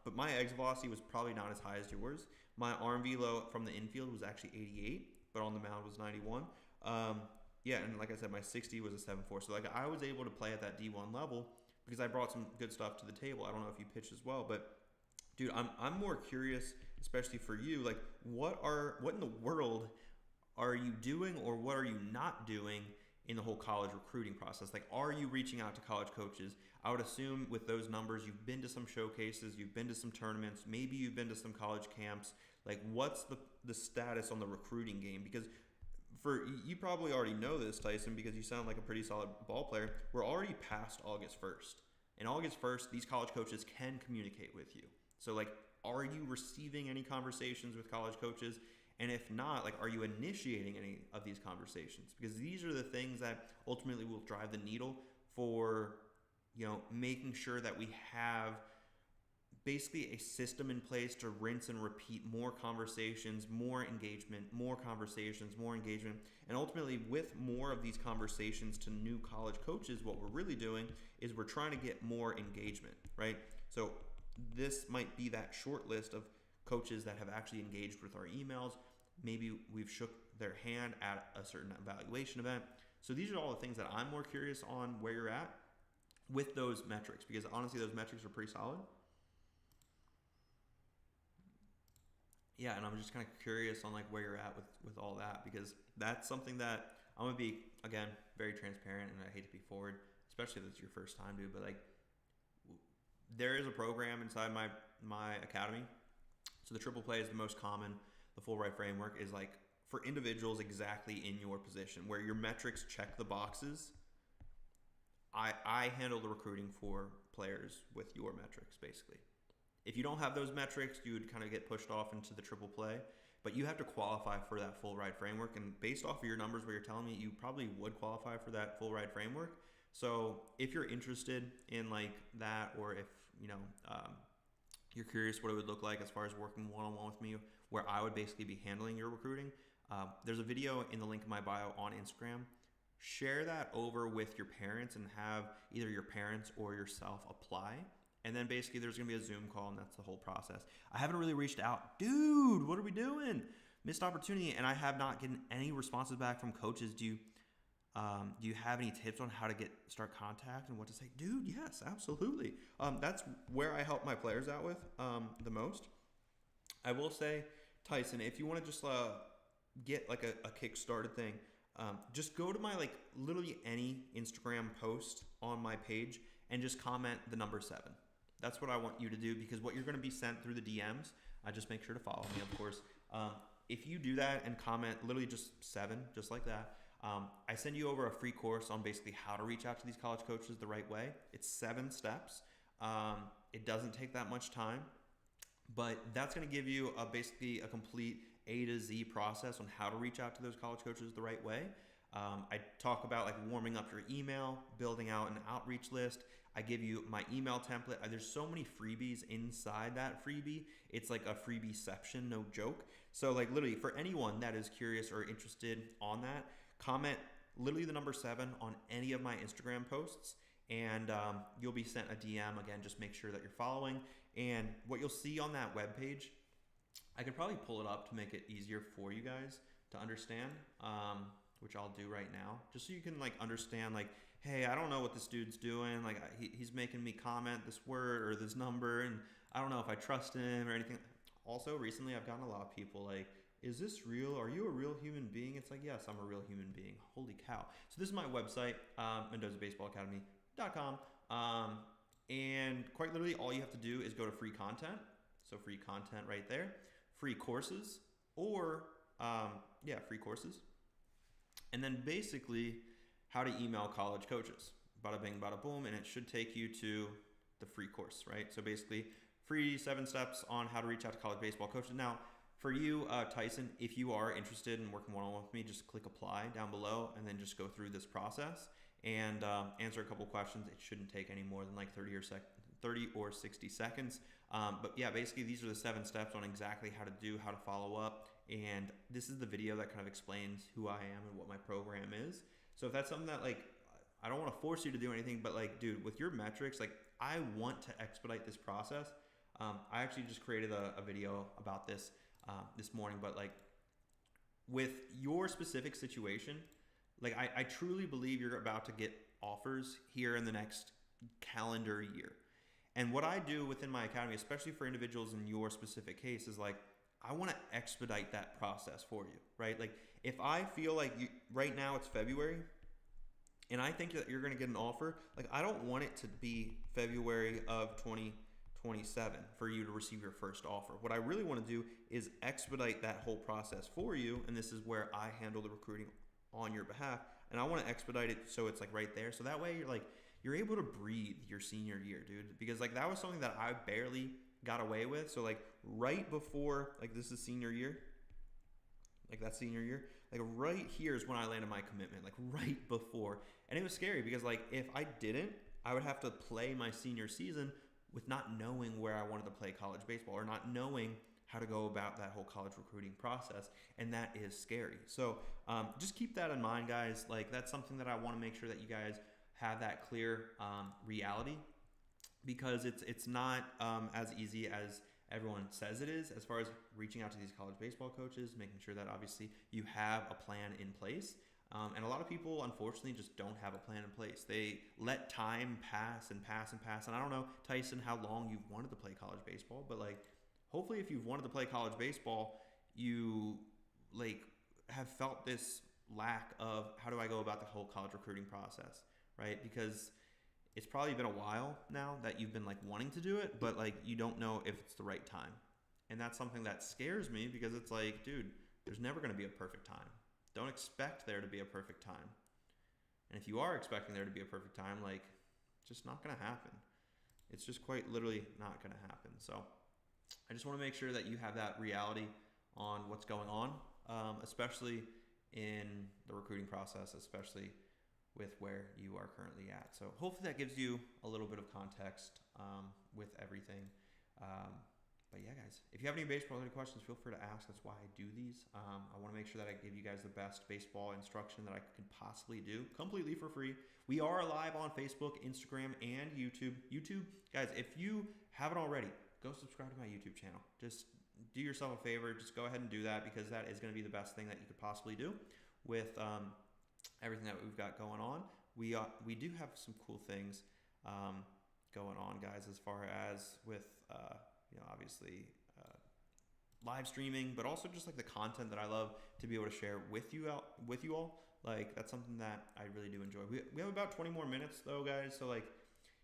but my exit velocity was probably not as high as yours. My arm velo from the infield was actually 88, but on the mound was 91. Yeah, and like I said, my 60 was a 7.4. So like I was able to play at that D1 level because I brought some good stuff to the table. I don't know if you pitch as well, but dude, I'm more curious, especially for you, like what in the world are you doing, or what are you not doing in the whole college recruiting process? Like, are you reaching out to college coaches? I would assume with those numbers, you've been to some showcases, you've been to some tournaments, maybe you've been to some college camps. Like, what's the status on the recruiting game? Because you probably already know this, Tyson, because you sound like a pretty solid ball player. We're already past August 1st. And August 1st, these college coaches can communicate with you. So, like, are you receiving any conversations with college coaches? And if not, like, are you initiating any of these conversations? Because these are the things that ultimately will drive the needle for, making sure that we have basically a system in place to rinse and repeat more conversations, more engagement, more conversations, more engagement. And ultimately, with more of these conversations to new college coaches, what we're really doing is we're trying to get more engagement, right? So this might be that short list of coaches that have actually engaged with our emails. Maybe we've shook their hand at a certain evaluation event. So these are all the things that I'm more curious on where you're at with those metrics, because honestly, those metrics are pretty solid. Yeah, and I'm just kind of curious on like where you're at with all that, because that's something that I'm gonna be, again, very transparent, and I hate to be forward, especially if it's your first time, dude. But like, there is a program inside my academy. So the triple play is the most common. The full ride framework is like for individuals exactly in your position, where your metrics check the boxes. I handle the recruiting for players with your metrics, basically. If you don't have those metrics, you would kind of get pushed off into the triple play, but you have to qualify for that full ride framework. And based off of your numbers, where you're telling me, you probably would qualify for that full ride framework. So if you're interested in like that, or if you're curious what it would look like as far as working one-on-one with me, where I would basically be handling your recruiting, there's a video in the link in my bio on Instagram. Share that over with your parents and have either your parents or yourself apply. And then basically there's going to be a Zoom call, and that's the whole process. I haven't really reached out. Dude, what are we doing? Missed opportunity. And I have not gotten any responses back from coaches. Do you have any tips on how to start contact and what to say? Dude, yes, absolutely. That's where I help my players out with the most. I will say, Tyson, if you want to just get like a kick-started thing, just go to my literally any Instagram post on my page and just comment the number 7. That's what I want you to do, because what you're going to be sent through the DMs, just make sure to follow me, of course. If you do that and comment literally just 7, just like that, I send you over a free course on basically how to reach out to these college coaches the right way. It's 7 steps. It doesn't take that much time, but that's going to give you basically a complete A to Z process on how to reach out to those college coaches the right way. I talk about like warming up your email, building out an outreach list. I give you my email template. There's so many freebies inside that freebie. It's like a freebieception, no joke. So like literally for anyone that is curious or interested on that, comment literally the number 7 on any of my Instagram posts, and you'll be sent a DM. Again, just make sure that you're following. And what you'll see on that webpage, I could probably pull it up to make it easier for you guys to understand, which I'll do right now, just so you can like understand, like, hey, I don't know what this dude's doing. Like he's making me comment this word or this number, and I don't know if I trust him or anything. Also, recently I've gotten a lot of people like, is this real? Are you a real human being? It's like, yes, I'm a real human being. Holy cow. So this is my website, MendozABaseballAcademy.com. And quite literally all you have to do is go to free content. So free content right there, free courses, or free courses. And then basically how to email college coaches. Bada bing, bada boom, and it should take you to the free course, right? So basically free 7 steps on how to reach out to college baseball coaches. Now, for you, Tyson, if you are interested in working one-on-one with me, just click apply down below and then just go through this process and answer a couple questions. It shouldn't take any more than like 30 or 60 seconds. But yeah, basically these are the 7 steps on exactly how to follow up and this is the video that kind of explains who I am and what my program is. So if that's something that like, I don't want to force you to do anything, but like, dude, with your metrics, like I want to expedite this process. I actually just created a video about this this morning, but like with your specific situation, like I truly believe you're about to get offers here in the next calendar year. And what I do within my academy, especially for individuals in your specific case, is like, I want to expedite that process for you, right? Like if I feel like right now it's February and I think that you're going to get an offer, like I don't want it to be February of 2027 for you to receive your first offer. What I really want to do is expedite that whole process for you. And this is where I handle the recruiting on your behalf. And I want to expedite it so it's like right there. So that way you're able to breathe your senior year, dude. Because like that was something that I barely got away with. So like right before, like this is senior year, like that senior year, like right here is when I landed my commitment, like right before. And it was scary because like if I didn't, I would have to play my senior season with not knowing where I wanted to play college baseball or not knowing how to go about that whole college recruiting process. And that is scary. So just keep that in mind, guys. Like that's something that I want to make sure that you guys have that clear reality, because it's not as easy as everyone says it is as far as reaching out to these college baseball coaches, making sure that obviously you have a plan in place. And a lot of people, unfortunately, just don't have a plan in place. They let time pass and pass and pass. And I don't know, Tyson, how long you've wanted to play college baseball, but like, hopefully if you've wanted to play college baseball, you like have felt this lack of how do I go about the whole college recruiting process, right? Because it's probably been a while now that you've been like wanting to do it, but like you don't know if it's the right time. And that's something that scares me because it's like, dude, there's never going to be a perfect time. Don't expect there to be a perfect time. And if you are expecting there to be a perfect time, like it's just not going to happen. It's just quite literally not going to happen. So I just want to make sure that you have that reality on what's going on, especially in the recruiting process, especially with where you are currently at. So hopefully that gives you a little bit of context with everything. But yeah, guys, if you have any baseball-related questions, feel free to ask. That's why I do these. I want to make sure that I give you guys the best baseball instruction that I could possibly do, completely for free. We are live on Facebook, Instagram, and YouTube. YouTube, guys, if you haven't already, go subscribe to my YouTube channel. Just do yourself a favor. Just go ahead and do that because that is going to be the best thing that you could possibly do with everything that we've got going on. We do have some cool things going on, guys, as far as with obviously live streaming, but also just like the content that I love to be able to share with you all. Like that's something that I really do enjoy. We have about 20 more minutes though, guys. So like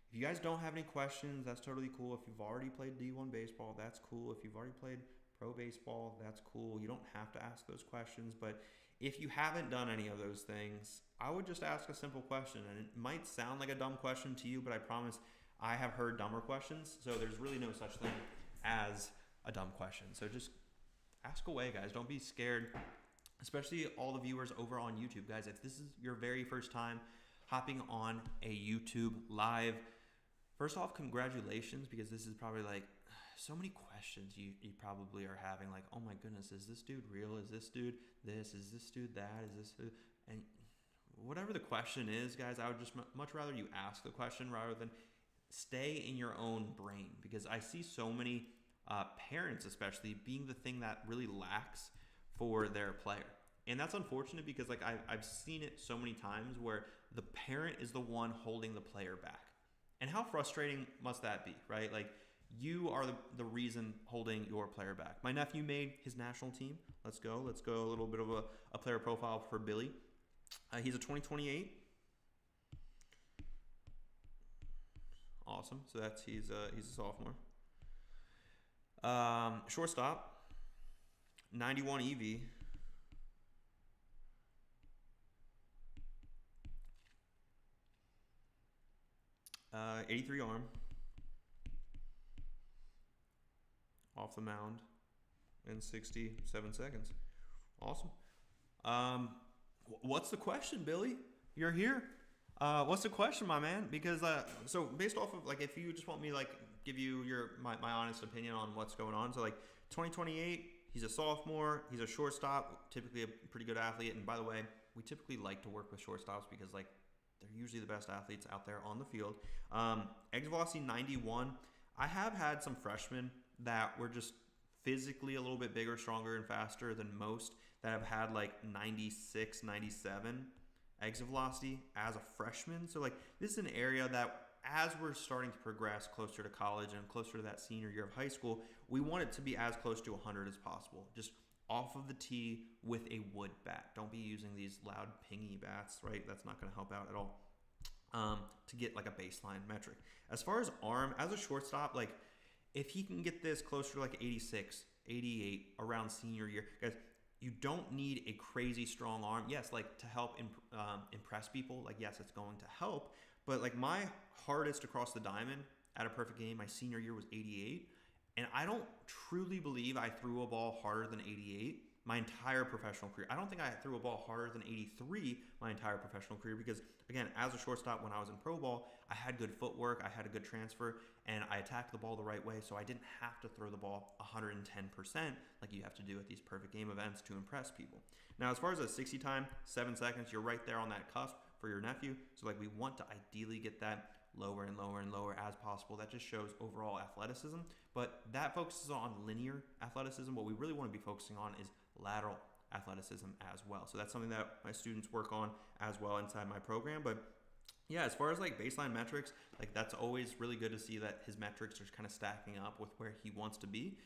if you guys don't have any questions, that's totally cool. If you've already played D1 baseball, that's cool. If you've already played pro baseball, that's cool. You don't have to ask those questions, but if you haven't done any of those things, I would just ask a simple question. And it might sound like a dumb question to you, but I promise I have heard dumber questions. So there's really no such thing as a dumb question. So just ask away, guys. Don't be scared, especially all the viewers over on YouTube. Guys, if this is your very first time hopping on a YouTube live, first off, congratulations, because this is probably like so many questions you probably are having, like, oh my goodness, is this dude real? Is this dude this? Is this dude that? Is this who? And whatever the question is, guys, I would just much rather you ask the question rather than stay in your own brain, because I see so many parents especially being the thing that really lacks for their player. And that's unfortunate because like I've seen it so many times where the parent is the one holding the player back. And how frustrating must that be, right? Like you are the reason holding your player back. My nephew made his national team. Let's go a little bit of a player profile for Billy. He's a 2028. Awesome. So he's a sophomore. Shortstop, 91 EV. Uh, 83 arm. Off the mound in 67 seconds. Awesome. What's the question, Billy? You're here. What's the question, my man? Because so based off of like, if you just want me like give you my honest opinion on what's going on. So like 2028, He's a sophomore. He's a shortstop, typically a pretty good athlete. And by the way, we typically like to work with shortstops because like they're usually the best athletes out there on the field. Exit velocity 91. I have had some freshmen that were just physically a little bit bigger, stronger, and faster than most that have had like 96, 97 exit velocity as a freshman. So like this is an area that as we're starting to progress closer to college and closer to that senior year of high school, we want it to be as close to 100 as possible. Just off of the tee with a wood bat. Don't be using these loud pingy bats, right? That's not going to help out at all to get like a baseline metric. As far as arm, as a shortstop, like if he can get this closer to like 86, 88 around senior year, guys, you don't need a crazy strong arm. Yes, like to help impress people, like yes, it's going to help. But like my hardest across the diamond at a perfect game my senior year was 88. And I don't truly believe I threw a ball harder than 88 my entire professional career. I don't think I threw a ball harder than 83 my entire professional career because, again, as a shortstop when I was in pro ball, I had good footwork, I had a good transfer, and I attacked the ball the right way, so I didn't have to throw the ball 110% like you have to do at these perfect game events to impress people. Now, as far as a 60 time, 7 seconds, you're right there on that cusp for your nephew. So, like, we want to ideally get that lower and lower and lower as possible. That just shows overall athleticism, but that focuses on linear athleticism. What we really want to be focusing on is lateral athleticism as well. So that's something that my students work on as well inside my program. But yeah, as far as like baseline metrics, like that's always really good to see that his metrics are kind of stacking up with where he wants to be,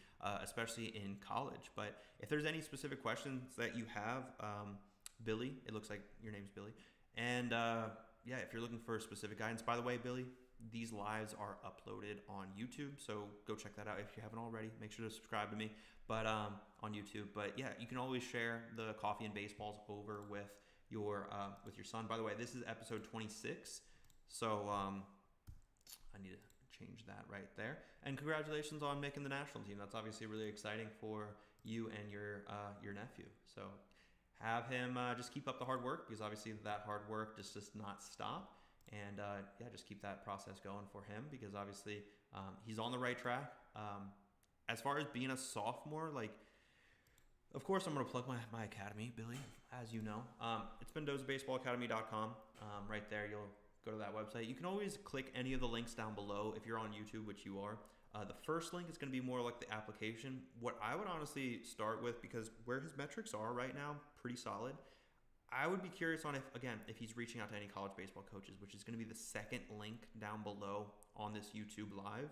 especially in college. But if there's any specific questions that you have, Billy, it looks like your name's Billy, and yeah, if you're looking for specific guidance, by the way, Billy, these lives are uploaded on YouTube, so go check that out if you haven't already. Make sure to subscribe to me, but on YouTube. But yeah, you can always share the coffee and baseballs over with your son. By the way, this is episode 26, so I need to change that right there. And congratulations on making the national team. That's obviously really exciting for you and your nephew. So have him just keep up the hard work, because obviously that hard work just does not stop. And yeah, just keep that process going for him, because obviously he's on the right track. As far as being a sophomore, like, of course I'm going to plug my academy, Billy, as you know. It's Mendozabaseballacademy.com. Right there, you'll go to that website. You can always click any of the links down below if you're on YouTube, which you are. The first link is going to be more like the application. What I would honestly start with, because where his metrics are right now, pretty solid. I would be curious on if he's reaching out to any college baseball coaches, which is going to be the second link down below on this YouTube live.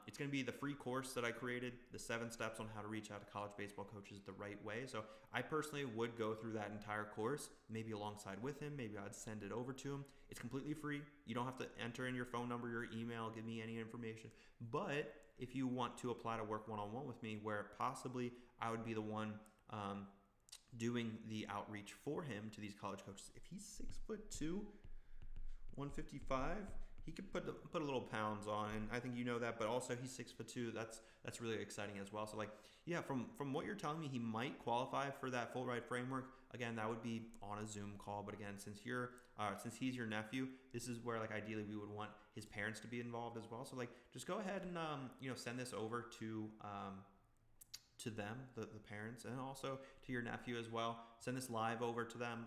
It's going to be the free course that I created, the 7 steps on how to reach out to college baseball coaches the right way. So I personally would go through that entire course, maybe alongside with him. Maybe I'd send it over to him. It's completely free. You don't have to enter in your phone number, your email, give me any information. But if you want to apply to work one-on-one with me, where possibly I would be the one doing the outreach for him to these college coaches. If he's 6'2", 155, he could put a little pounds on, and I think you know that. But also he's 6'2". That's really exciting as well. So like, yeah, from what you're telling me, he might qualify for that full ride framework. Again, that would be on a Zoom call. But again, since he's your nephew, this is where like ideally we would want his parents to be involved as well. So like, just go ahead and send this over to them, the parents, and also to your nephew as well. Send this live over to them.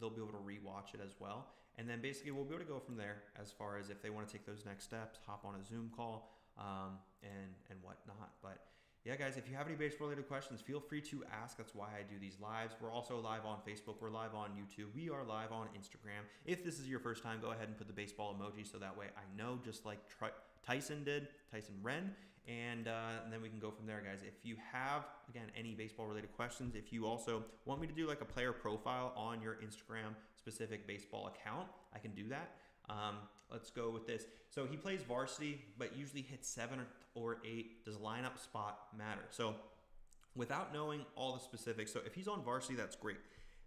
They'll be able to rewatch it as well. And then basically we'll be able to go from there as far as if they want to take those next steps, hop on a Zoom call, and whatnot. But yeah, guys, if you have any baseball-related questions, feel free to ask. That's why I do these lives. We're also live on Facebook. We're live on YouTube. We are live on Instagram. If this is your first time, go ahead and put the baseball emoji so that way I know, just like Tyson Wren. And then we can go from there, guys. If you have, again, any baseball-related questions, if you also want me to do like a player profile on your Instagram-specific baseball account, I can do that. Let's go with this. So he plays varsity, but usually hits 7 or 8. Does lineup spot matter? So without knowing all the specifics, so if he's on varsity, that's great.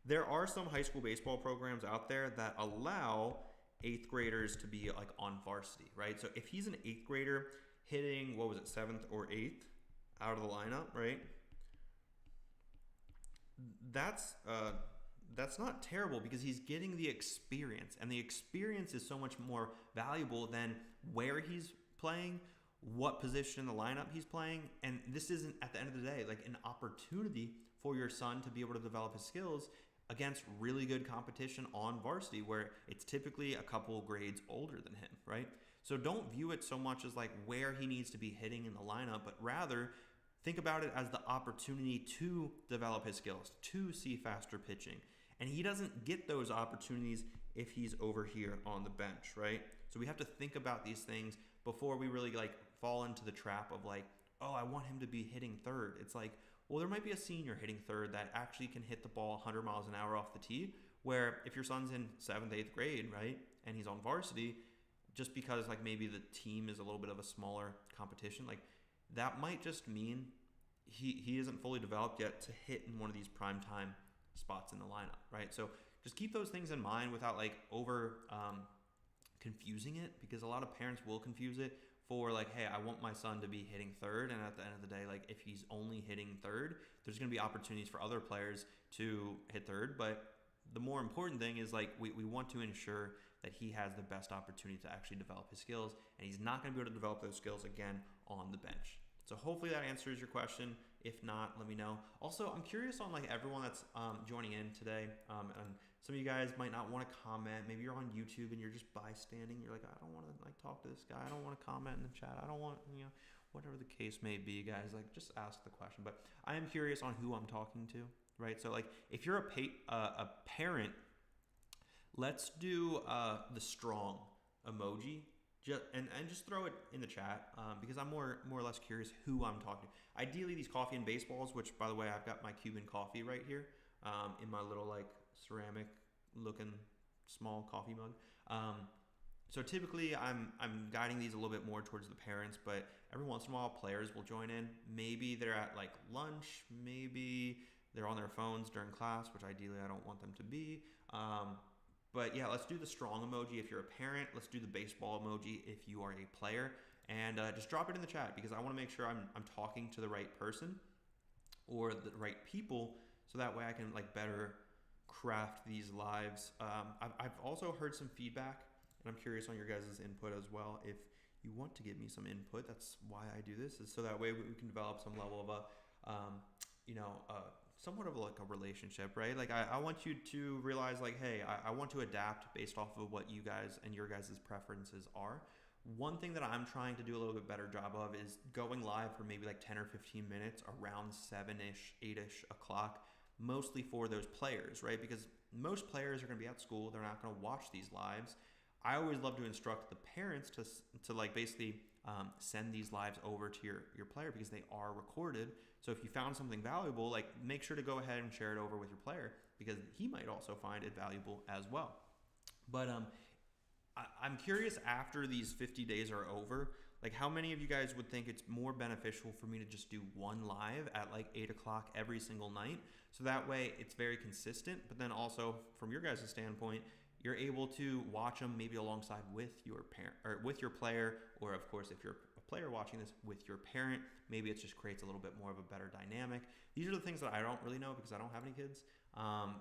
There are some high school baseball programs out there that allow 8th graders to be like on varsity, right? So if he's an 8th grader hitting, 7th or 8th out of the lineup, right? That's not terrible, because he's getting the experience, and the experience is so much more valuable than where he's playing what position in the lineup he's playing. And this isn't, at the end of the day, like an opportunity for your son to be able to develop his skills against really good competition on varsity, where it's typically a couple grades older than him, right? So don't view it so much as like where he needs to be hitting in the lineup, but rather think about it as the opportunity to develop his skills, to see faster pitching. And he doesn't get those opportunities if he's over here on the bench, right? So we have to think about these things before we really like fall into the trap of like, oh, I want him to be hitting third. It's like, well, there might be a senior hitting third that actually can hit the ball 100 miles an hour off the tee, where if your son's in 7th, 8th grade, right, and he's on varsity, just because like maybe the team is a little bit of a smaller competition, like that might just mean he isn't fully developed yet to hit in one of these prime time spots in the lineup, right? So just keep those things in mind without like over confusing it, because a lot of parents will confuse it for like, hey, I want my son to be hitting third, and at the end of the day, like if he's only hitting third, there's going to be opportunities for other players to hit third. But the more important thing is like we want to ensure that he has the best opportunity to actually develop his skills, and he's not going to be able to develop those skills again on the bench. So hopefully that answers your question. If not, let me know. Also, I'm curious on like everyone that's joining in today, and some of you guys might not want to comment. Maybe you're on YouTube and you're just bystanding. You're like, I don't want to like talk to this guy. I don't want to comment in the chat. I don't want, whatever the case may be, guys. Like, just ask the question. But I am curious on who I'm talking to, right? So like, if you're a parent, let's do the strong emoji. Just throw it in the chat because I'm more or less curious who I'm talking to. Ideally, these coffee and baseballs, which by the way, I've got my Cuban coffee right here in my little like ceramic looking small coffee mug. So typically I'm guiding these a little bit more towards the parents, but every once in a while players will join in. Maybe they're at like lunch, maybe they're on their phones during class, which ideally I don't want them to be. But yeah, let's do the strong emoji if you're a parent. Let's do the baseball emoji if you are a player. And just drop it in the chat, because I want to make sure I'm talking to the right person or the right people, so that way I can like better craft these lives. I've also heard some feedback, and I'm curious on your guys' input as well. If you want to give me some input, that's why I do this, is so that way we can develop some level of somewhat of like a relationship, right? Like I want you to realize like, hey, I want to adapt based off of what you guys and your guys' preferences are. One thing that I'm trying to do a little bit better job of is going live for maybe like 10 or 15 minutes around 7-ish, 8-ish o'clock, mostly for those players, right? Because most players are going to be at school. They're not going to watch these lives. I always love to instruct the parents to like basically send these lives over to your player, because they are recorded. So if you found something valuable, like make sure to go ahead and share it over with your player, because he might also find it valuable as well. But I'm curious, after these 50 days are over, like how many of you guys would think it's more beneficial for me to just do one live at like 8 o'clock every single night? So that way it's very consistent, but then also from your guys' standpoint, you're able to watch them maybe alongside with your parent or with your player, or of course, if you're a player watching this with your parent, maybe it just creates a little bit more of a better dynamic. These are the things that I don't really know because I don't have any kids.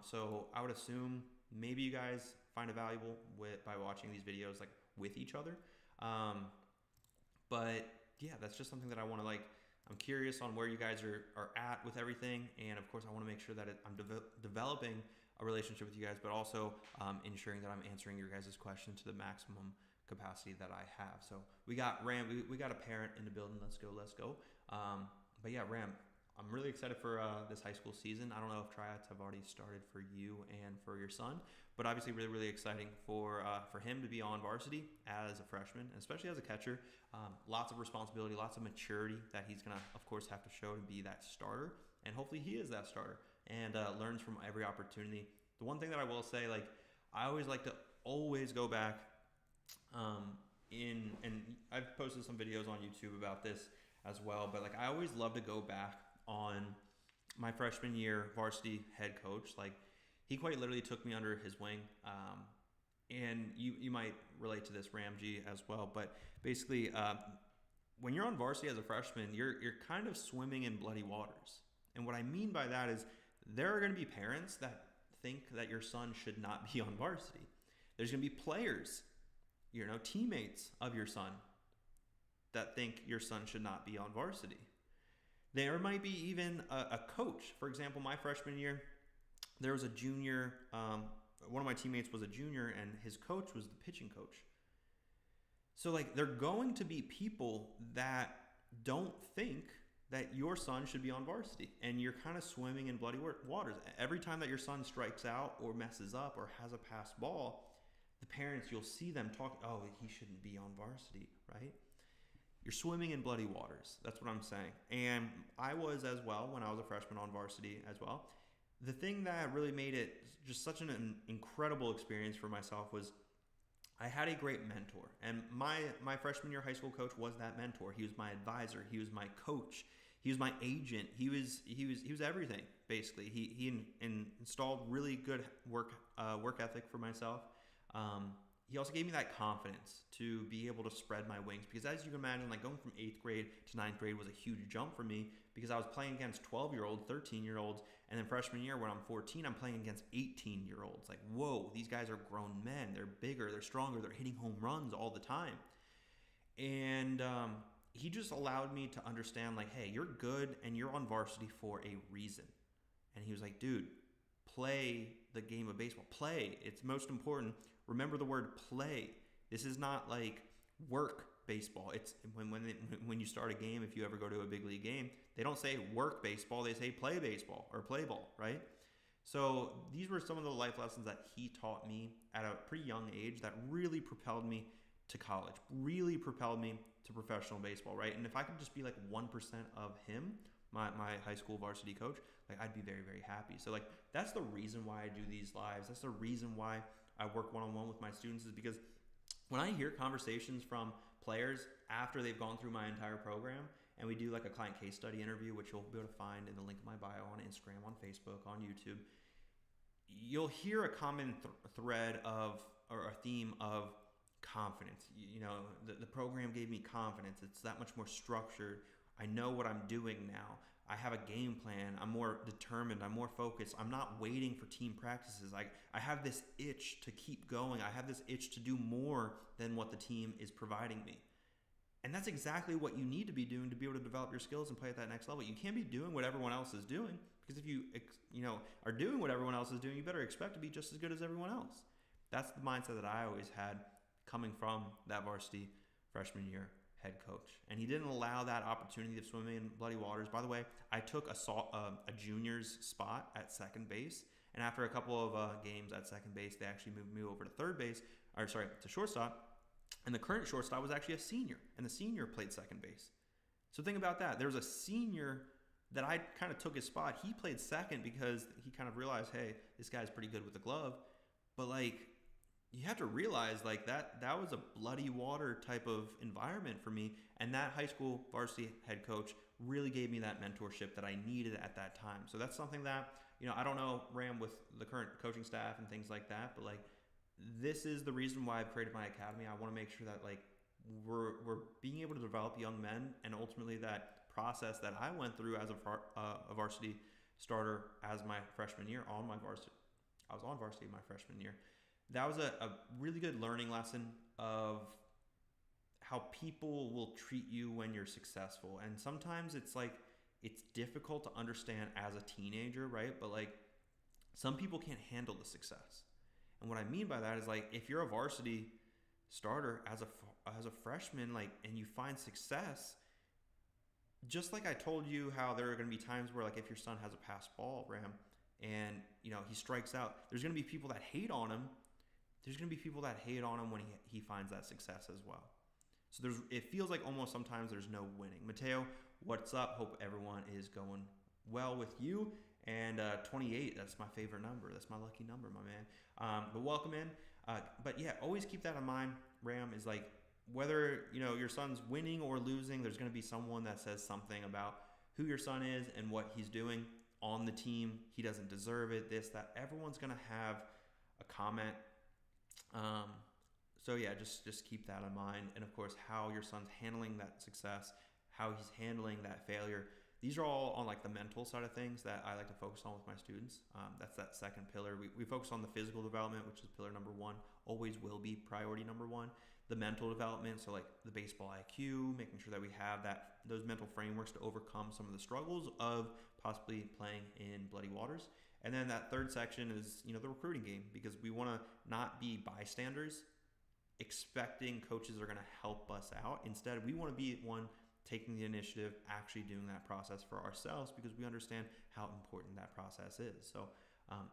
So I would assume maybe you guys find it valuable by watching these videos like with each other. But yeah, that's just something that I want to like. I'm curious on where you guys are at with everything, and of course, I want to make sure that I'm developing a relationship with you guys, but also ensuring that I'm answering your guys' question to the maximum capacity that I have. So we got Ram, we got a parent in the building. Let's go. But yeah, Ram, I'm really excited for this high school season. I don't know if tryouts have already started for you and for your son, but obviously really, really exciting for him to be on varsity as a freshman, especially as a catcher. Lots of responsibility, lots of maturity that he's gonna, of course, have to show to be that starter, and hopefully he is that starter and learns from every opportunity. The one thing that I will say, like, I always like to go back and I've posted some videos on YouTube about this as well, but like I always love to go back on my freshman year varsity head coach. Like, he quite literally took me under his wing, and you might relate to this, Ramji, as well, but basically when you're on varsity as a freshman, you're kind of swimming in bloody waters. And what I mean by that is there are going to be parents that think that your son should not be on varsity. There's going to be players, teammates of your son that think your son should not be on varsity. There might be even a coach. For example, my freshman year, there was a junior, one of my teammates was a junior, and his coach was the pitching coach. So, like, there are going to be people that don't think that your son should be on varsity, and you're kind of swimming in bloody waters. Every time that your son strikes out or messes up or has a passed ball, the parents, you'll see them talk, oh, he shouldn't be on varsity, right? You're swimming in bloody waters. That's what I'm saying. And I was as well when I was a freshman on varsity as well. The thing that really made it just such an incredible experience for myself was I had a great mentor. And my freshman year high school coach was that mentor. He was my advisor. He was my coach. He was my agent. He was everything, basically. He installed really good work ethic for myself. He also gave me that confidence to be able to spread my wings, because as you can imagine, like, going from 8th grade to 9th grade was a huge jump for me, because I was playing against 12-year-olds, 13-year-olds, and then freshman year when I'm 14, I'm playing against 18-year-olds. Like, whoa, these guys are grown men. They're bigger, they're stronger, they're hitting home runs all the time. And he just allowed me to understand, like, hey, you're good and you're on varsity for a reason. And he was like, dude, play the game of baseball. Play. It's most important. Remember the word play. This is not like work baseball. It's when you start a game, if you ever go to a big league game, they don't say work baseball, they say play baseball or play ball, right? So these were some of the life lessons that he taught me at a pretty young age that really propelled me to college, really propelled me to professional baseball, right? And if I could just be like 1% of him, my high school varsity coach, like, I'd be very, very happy. So, like, that's the reason why I do these lives. That's the reason why I work one-on-one with my students, is because when I hear conversations from players after they've gone through my entire program, and we do like a client case study interview, which you'll be able to find in the link in my bio on Instagram, on Facebook, on YouTube, you'll hear a common thread of, or a theme of, confidence. You know, the program gave me confidence. It's that much more structured. I know what I'm doing now. I have a game plan. I'm more determined. I'm more focused. I'm not waiting for team practices. I have this itch to keep going. I have this itch to do more than what the team is providing me. And that's exactly what you need to be doing to be able to develop your skills and play at that next level. You can't be doing what everyone else is doing, because if you are doing what everyone else is doing, you better expect to be just as good as everyone else. That's the mindset that I always had coming from that varsity freshman year head coach. And he didn't allow that opportunity of swimming in bloody waters. By the way, I took a junior's spot at second base, and after a couple of games at second base, they actually moved me over to shortstop. And the current shortstop was actually a senior, and the senior played second base. So think about that. There was a senior that I kind of took his spot. He played second because he kind of realized, hey, this guy's pretty good with the glove. But, like, you have to realize, like, that was a bloody water type of environment for me. And that high school varsity head coach really gave me that mentorship that I needed at that time. So that's something that, I don't know, Ram, with the current coaching staff and things like that, but, like, this is the reason why I've created my academy. I want to make sure that, like, we're being able to develop young men, and ultimately that process that I went through as a varsity starter as my freshman year on my varsity. I was on varsity my freshman year. That was a really good learning lesson of how people will treat you when you're successful. And sometimes it's difficult to understand as a teenager, right? But, like, some people can't handle the success. And what I mean by that is, like, if you're a varsity starter as a freshman, like, and you find success, just like I told you how there are going to be times where, like, if your son has a pass ball, Ram, and, he strikes out, there's going to be people that hate on him. There's going to be people that hate on him when he finds that success as well. So it feels like almost sometimes there's no winning. Mateo, what's up? Hope everyone is going well with you. And 28, that's my favorite number. That's my lucky number, my man. But welcome in. But yeah, always keep that in mind, Ram, is like, whether, your son's winning or losing, there's going to be someone that says something about who your son is and what he's doing on the team. He doesn't deserve it, this, that. Everyone's going to have a comment. So yeah, just keep that in mind. And of course, how your son's handling that success, how he's handling that failure. These are all on, like, the mental side of things that I like to focus on with my students. That's that second pillar. We focus on the physical development, which is pillar number one, always will be priority number one. the mental development, so like the baseball IQ, making sure that we have those mental frameworks to overcome some of the struggles of possibly playing in bloody waters. And then that third section is, the recruiting game, because we want to not be bystanders expecting coaches are going to help us out. Instead, we want to be one taking the initiative, actually doing that process for ourselves, because we understand how important that process is. So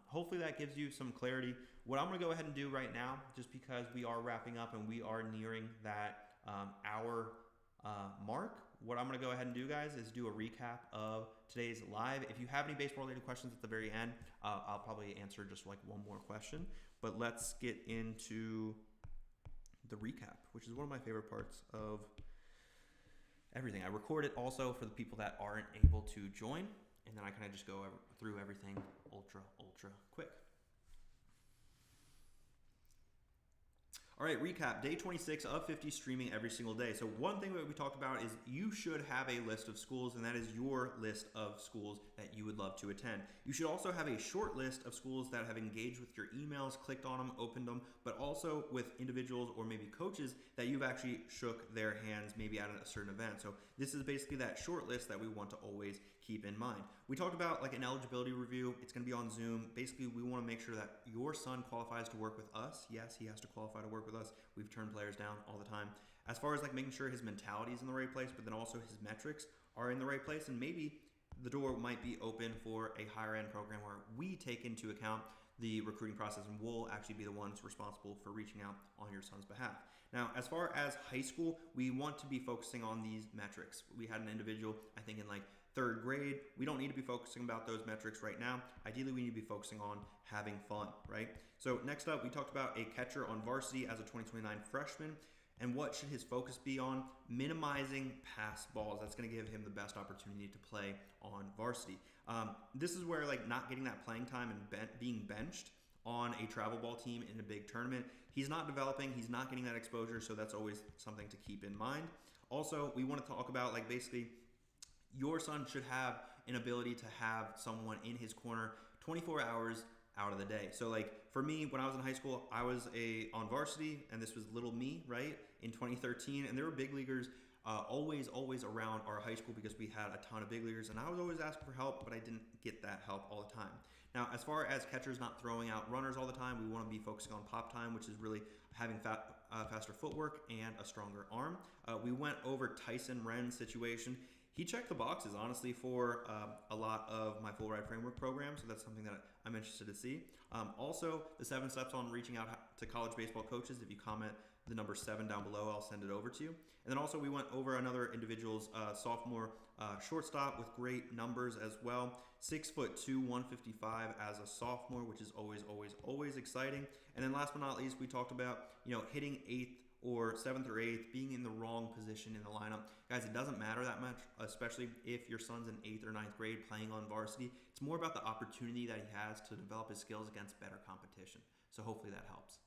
hopefully that gives you some clarity. What I'm going to go ahead and do right now, just because we are wrapping up and we are nearing that hour mark, what I'm going to go ahead and do, guys, is do a recap of today's live. If you have any baseball-related questions at the very end, I'll probably answer just like one more question. But let's get into the recap, which is one of my favorite parts of everything. I record it also for the people that aren't able to join, and then I kind of just go through everything ultra quick. All right, recap. Day 26 of 50 streaming every single day. So one thing that we talked about is you should have a list of schools, and that is your list of schools that you would love to attend. You should also have a short list of schools that have engaged with your emails, clicked on them, opened them, but also with individuals or maybe coaches that you've actually shook their hands maybe at a certain event. So this is basically that short list that we want to always keep in mind. We talked about like an eligibility review. It's going to be on Zoom. Basically, we want to make sure that your son qualifies to work with us. Yes, he has to qualify to work with us. We've turned players down all the time. As far as like making sure his mentality is in the right place, but then also his metrics are in the right place, and maybe the door might be open for a higher end program where we take into account the recruiting process and we'll actually be the ones responsible for reaching out on your son's behalf. Now, as far as high school, we want to be focusing on these metrics. We had an individual, I think in like third grade. We don't need to be focusing about those metrics right now. Ideally, we need to be focusing on having fun, right? So next up, we talked about a catcher on varsity as a 2029 freshman. And what should his focus be on? Minimizing pass balls. That's going to give him the best opportunity to play on varsity. This is where like not getting that playing time and being benched on a travel ball team in a big tournament, he's not developing, he's not getting that exposure, so that's always something to keep in mind. Also, we want to talk about like basically your son should have an ability to have someone in his corner 24 hours out of the day. So like for me, when I was in high school, I was on varsity, and this was little me, right, in 2013, and there were big leaguers always around our high school because we had a ton of big leaguers, and I was always asking for help, but I didn't get that help all the time. Now, as far as catchers not throwing out runners all the time, we want to be focusing on pop time, which is really having faster footwork and a stronger arm. We went over Tyson Wren's situation. He checked the boxes, honestly, for a lot of my full ride framework program, so that's something that I'm interested to see. Also, the 7 steps on reaching out to college baseball coaches. If you comment the number 7 down below, I'll send it over to you. And then also we went over another individual's sophomore shortstop with great numbers as well. 6'2", 155 as a sophomore, which is always exciting. And then last but not least, we talked about hitting 8th or 7th or 8th, being in the wrong position in the lineup. Guys, it doesn't matter that much, especially if your son's in 8th or 9th grade playing on varsity. It's more about the opportunity that he has to develop his skills against better competition. So hopefully that helps.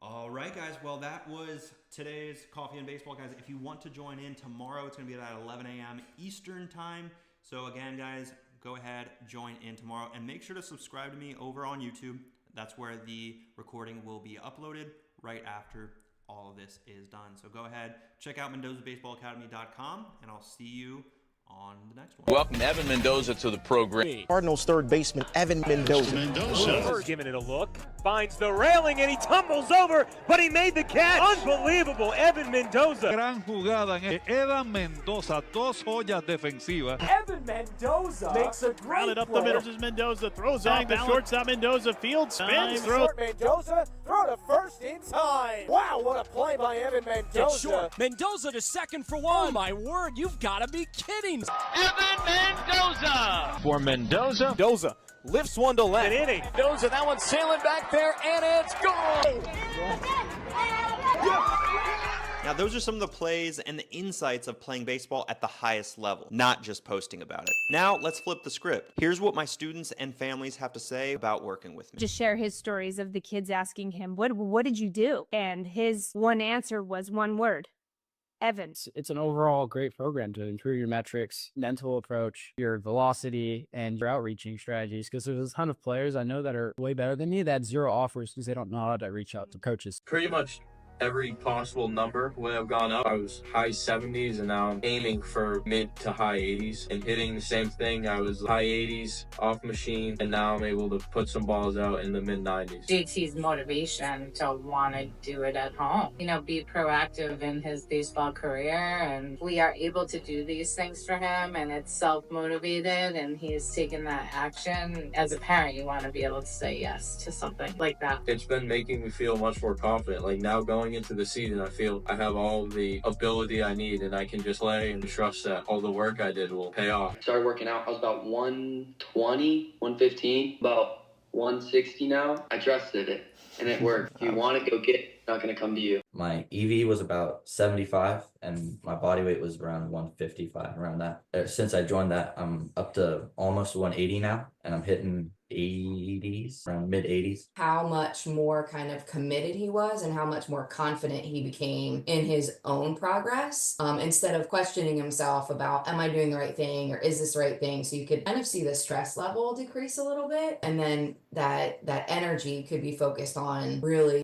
All right, guys. Well, that was today's Coffee and Baseball, guys. If you want to join in tomorrow, it's going to be at 11 a.m. Eastern time. So again, guys, go ahead, join in tomorrow, and make sure to subscribe to me over on YouTube. That's where the recording will be uploaded right after all of this is done. So go ahead, check out Mendoza'BaseballAcademy.com, and I'll see you on the next one. Welcome Evan Mendoza to the program. Cardinals third baseman Evan Mendoza. He's giving it a look, finds the railing, and he tumbles over, but he made the catch. Unbelievable, Evan Mendoza. Gran jugada en Evan Mendoza, dos joyas defensivas. Evan Mendoza makes a great Rounded up throw. the middle is Mendoza, throws off the shortstop. Mendoza field spins, throw. Short Mendoza, throw to first in time. Wow, what a play by Evan It's Mendoza. short. Mendoza to second for one. Oh my word, you've got to be kidding. Evan Mendoza. For Mendoza, Mendoza lifts one to left. An inning. Mendoza, that one's sailing back there, and it's gone. Now, those are some of the plays and the insights of playing baseball at the highest level, not just posting about it. Now, let's flip the script. Here's what my students and families have to say about working with me. Just share his stories of the kids asking him, what did you do? And his one answer was one word: Evan. It's an overall great program to improve your metrics, mental approach, your velocity, and your outreaching strategies. Because there's a ton of players I know that are way better than me that had 0 offers because they don't know how to reach out to coaches. pretty much every possible number would have gone up. I was high 70s and now I'm aiming for mid to high 80s and hitting the same thing. I was high 80s off machine and now I'm able to put some balls out in the mid 90s. JT's motivation to want to do it at home, be proactive in his baseball career, and we are able to do these things for him, and it's self-motivated and he's taken that action. As a parent, you want to be able to say yes to something like that. It's been making me feel much more confident. Like now going into the season, I feel I have all the ability I need and I can just play and trust that all the work I did will pay off. Started working out, I was about 120, 115, about 160 now. I trusted it and it worked. If you want it, go get it. It's not going to come to you. My EV was about 75 and my body weight was around 155, around that. Since I joined that, I'm up to almost 180 now and I'm hitting 80s, around mid 80s. How much more kind of committed he was and how much more confident he became in his own progress, instead of questioning himself about, am I doing the right thing or is this the right thing? So you could kind of see the stress level decrease a little bit, and then that energy could be focused on really